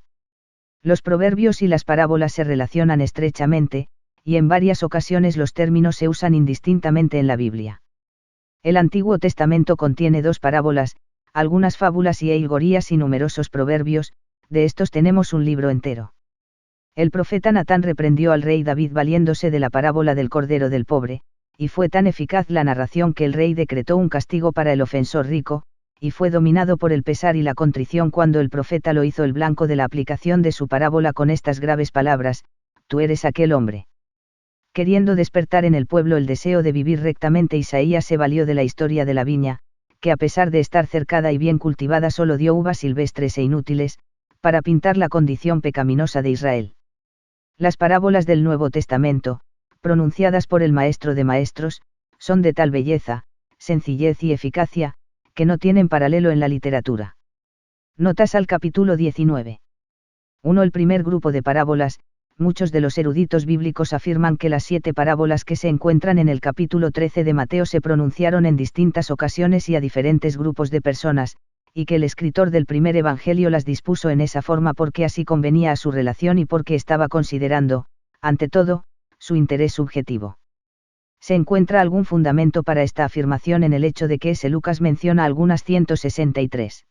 Los proverbios y las parábolas se relacionan estrechamente, y en varias ocasiones los términos se usan indistintamente en la Biblia. El Antiguo Testamento contiene 2 parábolas, algunas fábulas y alegorías y numerosos proverbios, de estos tenemos un libro entero. El profeta Natán reprendió al rey David valiéndose de la parábola del cordero del pobre, y fue tan eficaz la narración que el rey decretó un castigo para el ofensor rico, y fue dominado por el pesar y la contrición cuando el profeta lo hizo el blanco de la aplicación de su parábola con estas graves palabras: tú eres aquel hombre. Queriendo despertar en el pueblo el deseo de vivir rectamente, Isaías se valió de la historia de la viña, que a pesar de estar cercada y bien cultivada solo dio uvas silvestres e inútiles, para pintar la condición pecaminosa de Israel. Las parábolas del Nuevo Testamento, pronunciadas por el Maestro de Maestros, son de tal belleza, sencillez y eficacia, que no tienen paralelo en la literatura. Notas al capítulo 19. 1. El primer grupo de parábolas. Muchos de los eruditos bíblicos afirman que las 7 parábolas que se encuentran en el capítulo 13 de Mateo se pronunciaron en distintas ocasiones y a diferentes grupos de personas, y que el escritor del primer evangelio las dispuso en esa forma porque así convenía a su relación y porque estaba considerando, ante todo, su interés subjetivo. ¿Se encuentra algún fundamento para esta afirmación en el hecho de que S. Lucas menciona algunas 163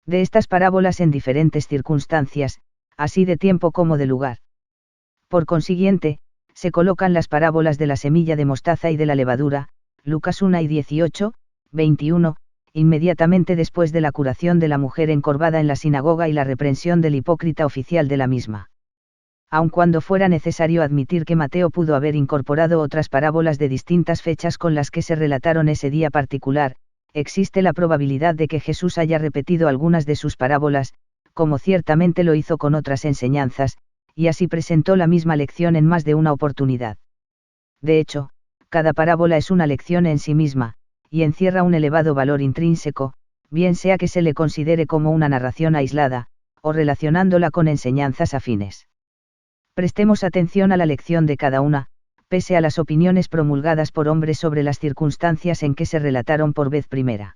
de estas parábolas en diferentes circunstancias, así de tiempo como de lugar? Por consiguiente, se colocan las parábolas de la semilla de mostaza y de la levadura, Lucas 1 y 18, 21, inmediatamente después de la curación de la mujer encorvada en la sinagoga y la reprensión del hipócrita oficial de la misma. Aun cuando fuera necesario admitir que Mateo pudo haber incorporado otras parábolas de distintas fechas con las que se relataron ese día particular, existe la probabilidad de que Jesús haya repetido algunas de sus parábolas, como ciertamente lo hizo con otras enseñanzas, y así presentó la misma lección en más de una oportunidad. De hecho, cada parábola es una lección en sí misma, y encierra un elevado valor intrínseco, bien sea que se le considere como una narración aislada, o relacionándola con enseñanzas afines. Prestemos atención a la lección de cada una, pese a las opiniones promulgadas por hombres sobre las circunstancias en que se relataron por vez primera.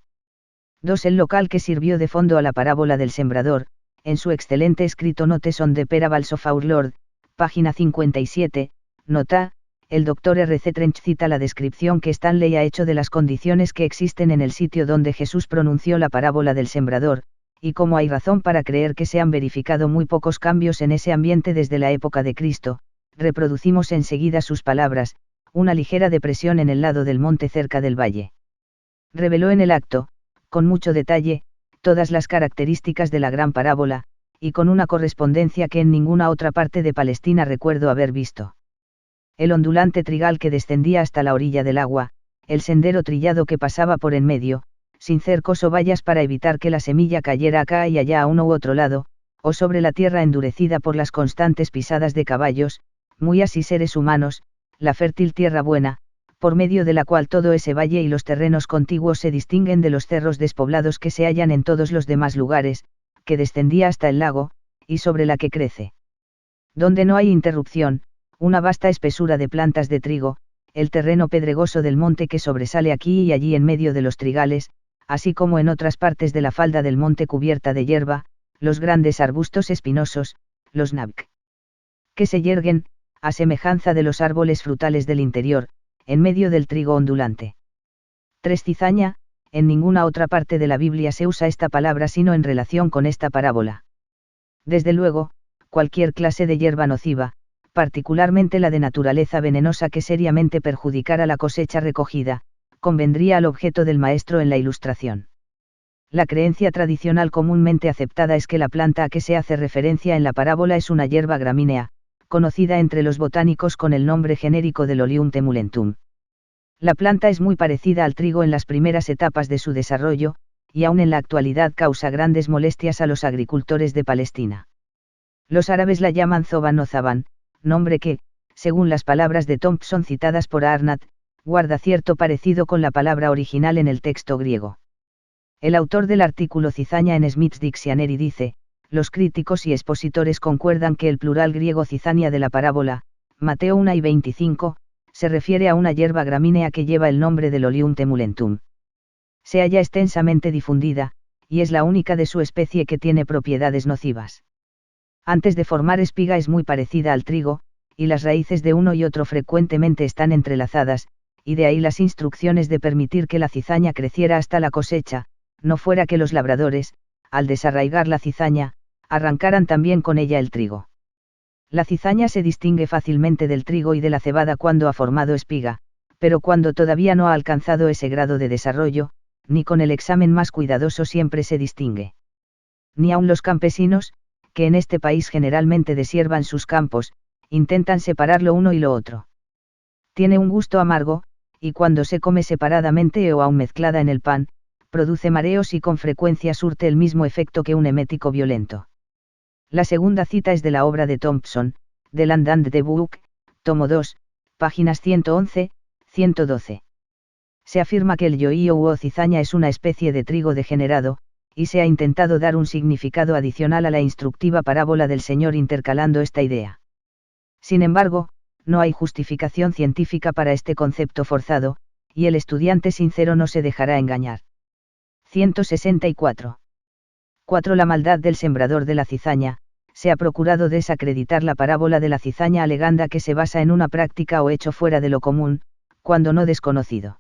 2. El local que sirvió de fondo a la parábola del sembrador, en su excelente escrito Notes on the Parables of Our Lord, página 57, nota, el Dr. R.C. Trench cita la descripción que Stanley ha hecho de las condiciones que existen en el sitio donde Jesús pronunció la parábola del sembrador, y como hay razón para creer que se han verificado muy pocos cambios en ese ambiente desde la época de Cristo, reproducimos enseguida sus palabras: una ligera depresión en el lado del monte cerca del valle. Reveló en el acto, con mucho detalle, todas las características de la gran parábola, y con una correspondencia que en ninguna otra parte de Palestina recuerdo haber visto. El ondulante trigal que descendía hasta la orilla del agua, el sendero trillado que pasaba por en medio, sin cercos o vallas para evitar que la semilla cayera acá y allá a uno u otro lado, o sobre la tierra endurecida por las constantes pisadas de caballos, muy así seres humanos, la fértil tierra buena, por medio de la cual todo ese valle y los terrenos contiguos se distinguen de los cerros despoblados que se hallan en todos los demás lugares, que descendía hasta el lago, y sobre la que crece. Donde no hay interrupción, una vasta espesura de plantas de trigo, el terreno pedregoso del monte que sobresale aquí y allí en medio de los trigales, así como en otras partes de la falda del monte cubierta de hierba, los grandes arbustos espinosos, los nabk, que se yerguen, a semejanza de los árboles frutales del interior, en medio del trigo ondulante. 3. Cizaña. En ninguna otra parte de la Biblia se usa esta palabra sino en relación con esta parábola. Desde luego, cualquier clase de hierba nociva, particularmente la de naturaleza venenosa que seriamente perjudicara la cosecha recogida, convendría al objeto del maestro en la ilustración. La creencia tradicional comúnmente aceptada es que la planta a que se hace referencia en la parábola es una hierba gramínea, conocida entre los botánicos con el nombre genérico de Lolium temulentum. La planta es muy parecida al trigo en las primeras etapas de su desarrollo, y aún en la actualidad causa grandes molestias a los agricultores de Palestina. Los árabes la llaman zoban o zaban, nombre que, según las palabras de Thompson citadas por Arnott, guarda cierto parecido con la palabra original en el texto griego. El autor del artículo cizaña en Smith's Dictionary dice, los críticos y expositores concuerdan que el plural griego cizania de la parábola, Mateo 1 y 25, se refiere a una hierba gramínea que lleva el nombre de Lolium temulentum. Se halla extensamente difundida, y es la única de su especie que tiene propiedades nocivas. Antes de formar espiga es muy parecida al trigo, y las raíces de uno y otro frecuentemente están entrelazadas, y de ahí las instrucciones de permitir que la cizaña creciera hasta la cosecha, no fuera que los labradores, al desarraigar la cizaña, arrancaran también con ella el trigo. La cizaña se distingue fácilmente del trigo y de la cebada cuando ha formado espiga, pero cuando todavía no ha alcanzado ese grado de desarrollo, ni con el examen más cuidadoso siempre se distingue. Ni aun los campesinos, que en este país generalmente desiervan sus campos, intentan separar lo uno y lo otro. Tiene un gusto amargo, y cuando se come separadamente o aún mezclada en el pan, produce mareos y con frecuencia surte el mismo efecto que un emético violento. La segunda cita es de la obra de Thompson, The Land and the Book, tomo 2, páginas 111, 112. Se afirma que el yoío o cizaña es una especie de trigo degenerado, y se ha intentado dar un significado adicional a la instructiva parábola del Señor intercalando esta idea. Sin embargo, no hay justificación científica para este concepto forzado, y el estudiante sincero no se dejará engañar. 164. 4. La maldad del sembrador de la cizaña. Se ha procurado desacreditar la parábola de la cizaña alegando que se basa en una práctica o hecho fuera de lo común, cuando no desconocido.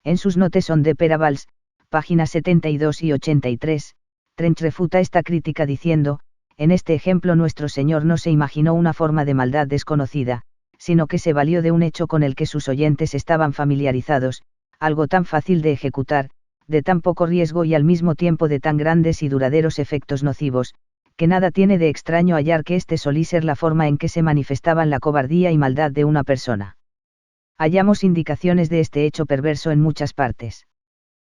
En sus notes on the parables, páginas 72 y 83, Trench refuta esta crítica diciendo, en este ejemplo nuestro Señor no se imaginó una forma de maldad desconocida, sino que se valió de un hecho con el que sus oyentes estaban familiarizados, algo tan fácil de ejecutar, de tan poco riesgo y al mismo tiempo de tan grandes y duraderos efectos nocivos, que nada tiene de extraño hallar que este solía ser la forma en que se manifestaban la cobardía y maldad de una persona. Hallamos indicaciones de este hecho perverso en muchas partes.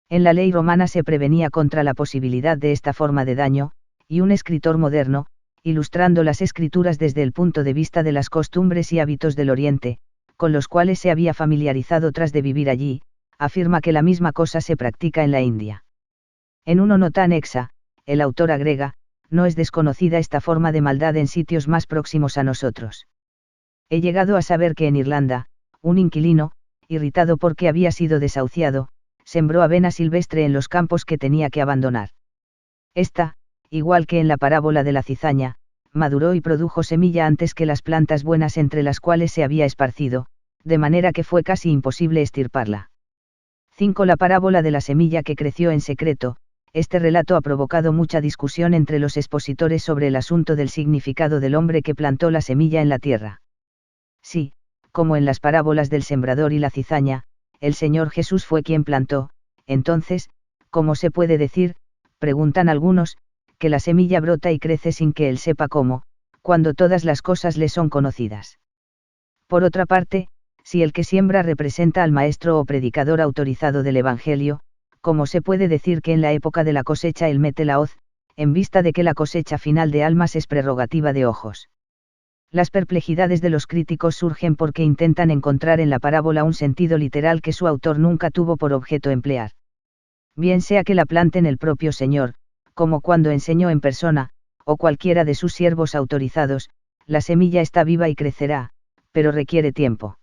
En la ley romana se prevenía contra la posibilidad de esta forma de daño, y un escritor moderno, ilustrando las escrituras desde el punto de vista de las costumbres y hábitos del Oriente, con los cuales se había familiarizado tras de vivir allí, afirma que la misma cosa se practica en la India. En una nota anexa, el autor agrega, no es desconocida esta forma de maldad en sitios más próximos a nosotros. He llegado a saber que en Irlanda, un inquilino, irritado porque había sido desahuciado, sembró avena silvestre en los campos que tenía que abandonar. Esta, igual que en la parábola de la cizaña, maduró y produjo semilla antes que las plantas buenas entre las cuales se había esparcido, de manera que fue casi imposible extirparla. 5. La parábola de la semilla que creció en secreto. Este relato ha provocado mucha discusión entre los expositores sobre el asunto del significado del hombre que plantó la semilla en la tierra. Sí, como en las parábolas del sembrador y la cizaña, el Señor Jesús fue quien plantó, entonces, ¿cómo se puede decir, preguntan algunos, que la semilla brota y crece sin que él sepa cómo, cuando todas las cosas le son conocidas? Por otra parte, si el que siembra representa al maestro o predicador autorizado del Evangelio, ¿cómo se puede decir que en la época de la cosecha él mete la hoz, en vista de que la cosecha final de almas es prerrogativa de ojos? Las perplejidades de los críticos surgen porque intentan encontrar en la parábola un sentido literal que su autor nunca tuvo por objeto emplear. Bien sea que la planten el propio Señor, como cuando enseñó en persona, o cualquiera de sus siervos autorizados, la semilla está viva y crecerá, pero requiere tiempo.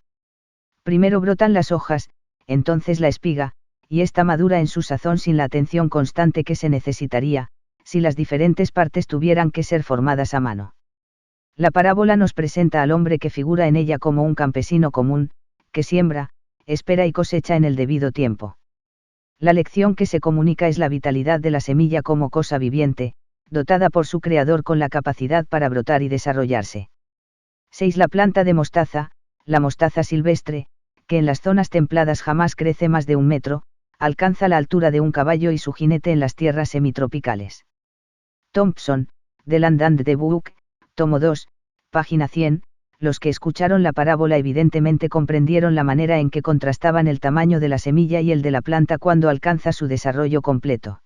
Primero brotan las hojas, entonces la espiga, y esta madura en su sazón sin la atención constante que se necesitaría, si las diferentes partes tuvieran que ser formadas a mano. La parábola nos presenta al hombre que figura en ella como un campesino común, que siembra, espera y cosecha en el debido tiempo. La lección que se comunica es la vitalidad de la semilla como cosa viviente, dotada por su creador con la capacidad para brotar y desarrollarse. 6. La planta de mostaza, la mostaza silvestre, que en las zonas templadas jamás crece más de 1 metro, alcanza la altura de un caballo y su jinete en las tierras semitropicales. Thompson, The Land and the Book, tomo 2, página 100. Los que escucharon la parábola evidentemente comprendieron la manera en que contrastaban el tamaño de la semilla y el de la planta cuando alcanza su desarrollo completo.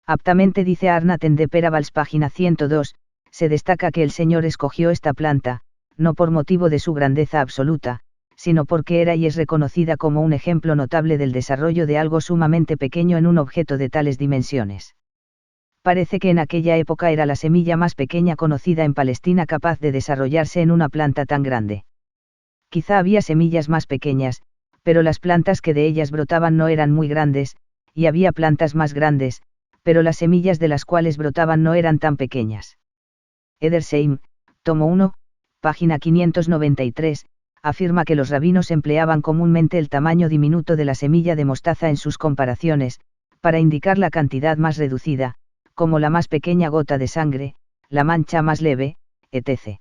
Aptamente dice Arnott en The Parables, página 102, se destaca que el Señor escogió esta planta, no por motivo de su grandeza absoluta, sino porque era y es reconocida como un ejemplo notable del desarrollo de algo sumamente pequeño en un objeto de tales dimensiones. Parece que en aquella época era la semilla más pequeña conocida en Palestina capaz de desarrollarse en una planta tan grande. Quizá había semillas más pequeñas, pero las plantas que de ellas brotaban no eran muy grandes, y había plantas más grandes, pero las semillas de las cuales brotaban no eran tan pequeñas. Edersheim, tomo 1, página 593, afirma que los rabinos empleaban comúnmente el tamaño diminuto de la semilla de mostaza en sus comparaciones, para indicar la cantidad más reducida, como la más pequeña gota de sangre, la mancha más leve, etc.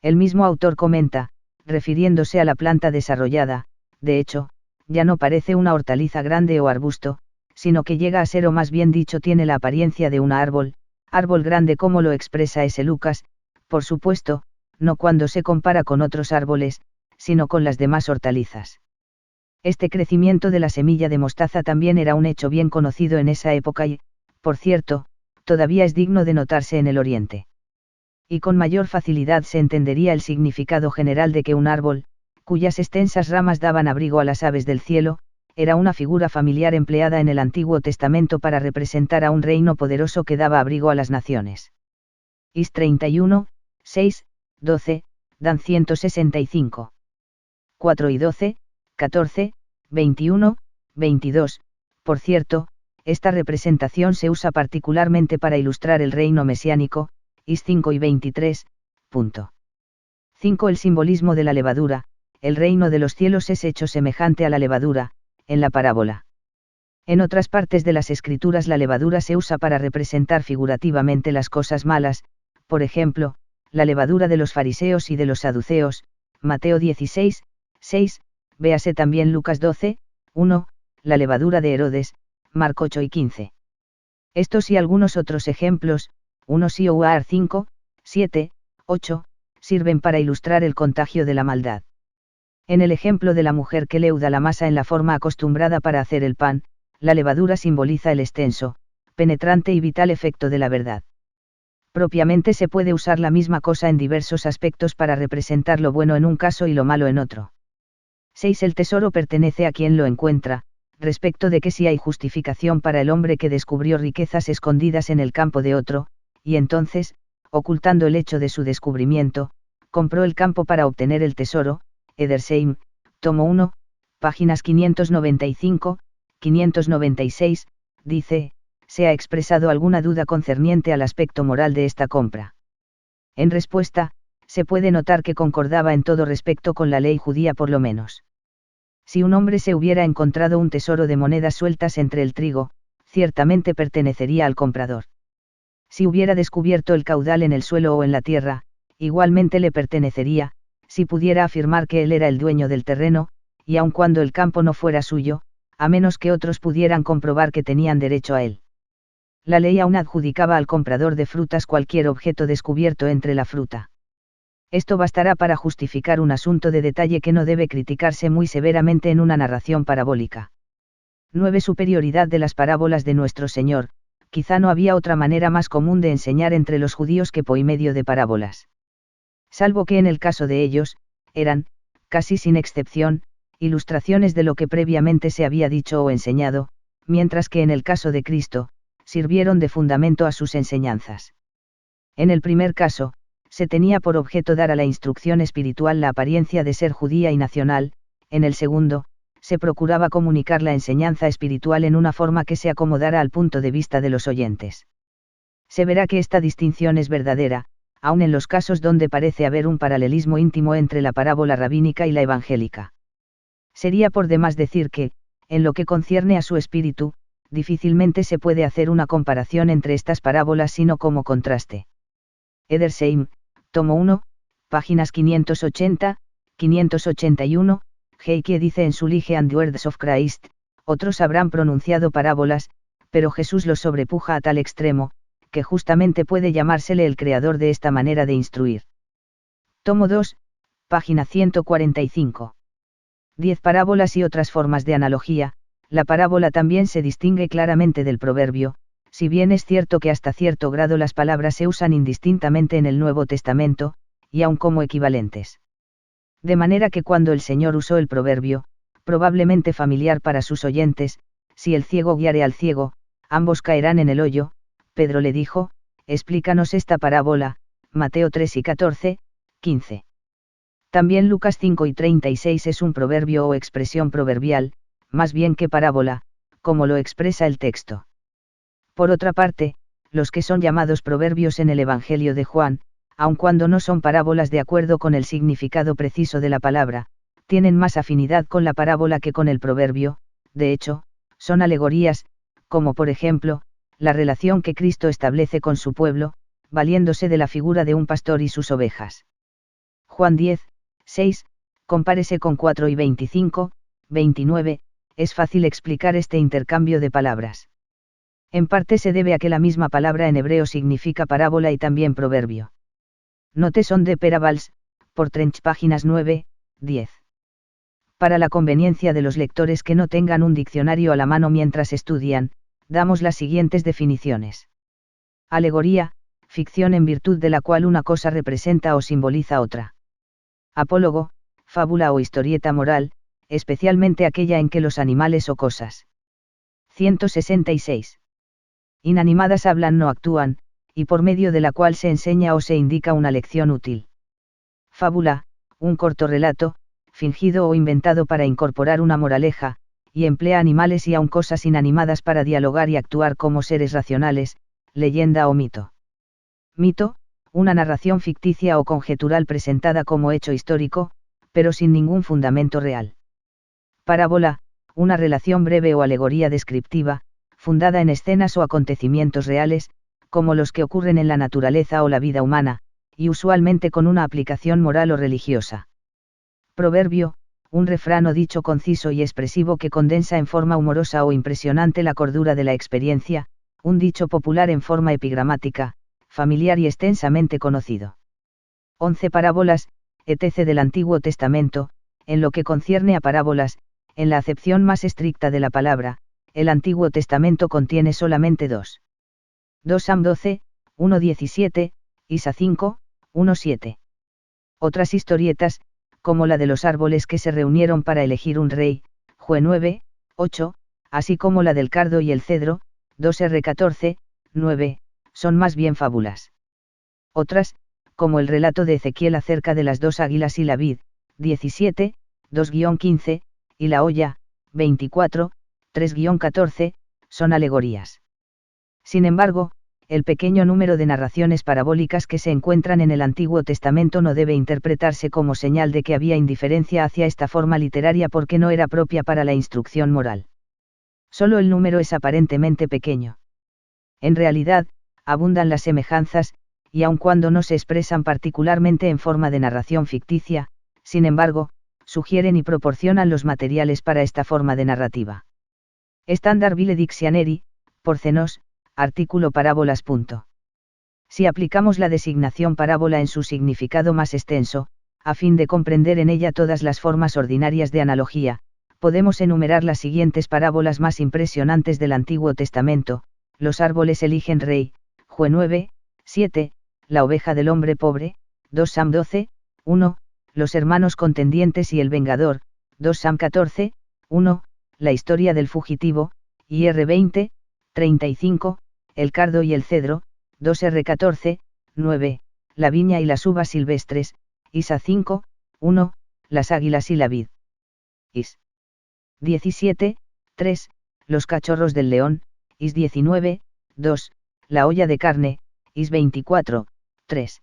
El mismo autor comenta, refiriéndose a la planta desarrollada, de hecho, ya no parece una hortaliza grande o arbusto, sino que llega a ser, o más bien dicho tiene la apariencia de un árbol grande como lo expresa S. Lucas, por supuesto, no cuando se compara con otros árboles, sino con las demás hortalizas. Este crecimiento de la semilla de mostaza también era un hecho bien conocido en esa época y, por cierto, todavía es digno de notarse en el Oriente. Y con mayor facilidad se entendería el significado general de que un árbol, cuyas extensas ramas daban abrigo a las aves del cielo, era una figura familiar empleada en el Antiguo Testamento para representar a un reino poderoso que daba abrigo a las naciones. Is 31, 6, 12, Dan 165. 4 y 12, 14, 21, 22, por cierto, esta representación se usa particularmente para ilustrar el reino mesiánico, Is 5 y 23, punto. 5. El simbolismo de la levadura, el reino de los cielos es hecho semejante a la levadura, en la parábola. En otras partes de las Escrituras la levadura se usa para representar figurativamente las cosas malas, por ejemplo, la levadura de los fariseos y de los saduceos, Mateo 16, 6, véase también Lucas 12, 1, la levadura de Herodes, Marcos 8 y 15. Estos y algunos otros ejemplos, 1 Sioar 5, 7, 8, sirven para ilustrar el contagio de la maldad. En el ejemplo de la mujer que leuda la masa en la forma acostumbrada para hacer el pan, la levadura simboliza el extenso, penetrante y vital efecto de la verdad. Propiamente se puede usar la misma cosa en diversos aspectos para representar lo bueno en un caso y lo malo en otro. 6. El tesoro pertenece a quien lo encuentra, respecto de que si hay justificación para el hombre que descubrió riquezas escondidas en el campo de otro, y entonces, ocultando el hecho de su descubrimiento, compró el campo para obtener el tesoro. Edersheim, tomo 1, páginas 595, 596, dice, ¿se ha expresado alguna duda concerniente al aspecto moral de esta compra? En respuesta, se puede notar que concordaba en todo respecto con la ley judía por lo menos. Si un hombre se hubiera encontrado un tesoro de monedas sueltas entre el trigo, ciertamente pertenecería al comprador. Si hubiera descubierto el caudal en el suelo o en la tierra, igualmente le pertenecería, si pudiera afirmar que él era el dueño del terreno, y aun cuando el campo no fuera suyo, a menos que otros pudieran comprobar que tenían derecho a él. La ley aún adjudicaba al comprador de frutas cualquier objeto descubierto entre la fruta. Esto bastará para justificar un asunto de detalle que no debe criticarse muy severamente en una narración parabólica. 9. Superioridad de las parábolas de nuestro Señor. Quizá no había otra manera más común de enseñar entre los judíos que por medio de parábolas. Salvo que en el caso de ellos, eran, casi sin excepción, ilustraciones de lo que previamente se había dicho o enseñado, mientras que en el caso de Cristo, sirvieron de fundamento a sus enseñanzas. En el primer caso, se tenía por objeto dar a la instrucción espiritual la apariencia de ser judía y nacional, en el segundo, se procuraba comunicar la enseñanza espiritual en una forma que se acomodara al punto de vista de los oyentes. Se verá que esta distinción es verdadera, aun en los casos donde parece haber un paralelismo íntimo entre la parábola rabínica y la evangélica. Sería por demás decir que, en lo que concierne a su espíritu, difícilmente se puede hacer una comparación entre estas parábolas sino como contraste. Edersheim, tomo 1, páginas 580, 581, Heike dice en su Lige and Words of Christ, otros habrán pronunciado parábolas, pero Jesús los sobrepuja a tal extremo, que justamente puede llamársele el creador de esta manera de instruir. Tomo 2, página 145. 10 parábolas y otras formas de analogía. La parábola también se distingue claramente del proverbio, si bien es cierto que hasta cierto grado las palabras se usan indistintamente en el Nuevo Testamento, y aun como equivalentes. De manera que cuando el Señor usó el proverbio, probablemente familiar para sus oyentes, si el ciego guiare al ciego, ambos caerán en el hoyo, Pedro le dijo, explícanos esta parábola, Mateo 3 y 14, 15. También Lucas 5 y 36 es un proverbio o expresión proverbial, más bien que parábola, como lo expresa el texto. Por otra parte, los que son llamados proverbios en el Evangelio de Juan, aun cuando no son parábolas de acuerdo con el significado preciso de la palabra, tienen más afinidad con la parábola que con el proverbio, de hecho, son alegorías, como por ejemplo, la relación que Cristo establece con su pueblo, valiéndose de la figura de un pastor y sus ovejas. Juan 10, 6, compárese con 4 y 25, 29, es fácil explicar este intercambio de palabras. En parte se debe a que la misma palabra en hebreo significa parábola y también proverbio. Note son de Parables, por Trench páginas 9, 10. Para la conveniencia de los lectores que no tengan un diccionario a la mano mientras estudian, damos las siguientes definiciones. Alegoría, ficción en virtud de la cual una cosa representa o simboliza otra. Apólogo, fábula o historieta moral, especialmente aquella en que los animales o cosas. 166. Inanimadas hablan no actúan, y por medio de la cual se enseña o se indica una lección útil. Fábula, un corto relato, fingido o inventado para incorporar una moraleja, y emplea animales y aun cosas inanimadas para dialogar y actuar como seres racionales, leyenda o mito. Mito, una narración ficticia o conjetural presentada como hecho histórico, pero sin ningún fundamento real. Parábola, una relación breve o alegoría descriptiva, fundada en escenas o acontecimientos reales, como los que ocurren en la naturaleza o la vida humana, y usualmente con una aplicación moral o religiosa. Proverbio, un refrán o dicho conciso y expresivo que condensa en forma humorosa o impresionante la cordura de la experiencia, un dicho popular en forma epigramática, familiar y extensamente conocido. 11 parábolas, etc. del Antiguo Testamento. En lo que concierne a parábolas, en la acepción más estricta de la palabra, el Antiguo Testamento contiene solamente 2. 2 Sam 12, 1:17, Isa 5, 1:7. Otras historietas, como la de los árboles que se reunieron para elegir un rey, Jue 9, 8, así como la del cardo y el cedro, 2R 14, 9, son más bien fábulas. Otras, como el relato de Ezequiel acerca de las 2 águilas y la vid, 17, 2-15, y la olla, 24, 3-14, son alegorías. Sin embargo, el pequeño número de narraciones parabólicas que se encuentran en el Antiguo Testamento no debe interpretarse como señal de que había indiferencia hacia esta forma literaria porque no era propia para la instrucción moral. Solo el número es aparentemente pequeño. En realidad, abundan las semejanzas, y aun cuando no se expresan particularmente en forma de narración ficticia, sin embargo, sugieren y proporcionan los materiales para esta forma de narrativa. Standard Bible Dictionary, por Cenos, artículo parábolas. Si aplicamos la designación parábola en su significado más extenso, a fin de comprender en ella todas las formas ordinarias de analogía, podemos enumerar las siguientes parábolas más impresionantes del Antiguo Testamento: los árboles eligen rey, Jue 9, 7, la oveja del hombre pobre, 2 Sam 12, 1, los hermanos contendientes y el vengador, 2 Sam 14, 1, la historia del fugitivo, IR 20, 35, el cardo y el cedro, 2R 14, 9, la viña y las uvas silvestres, Isa 5, 1, las águilas y la vid. Is 17, 3, los cachorros del león, Is 19, 2, la olla de carne, Is 24, 3.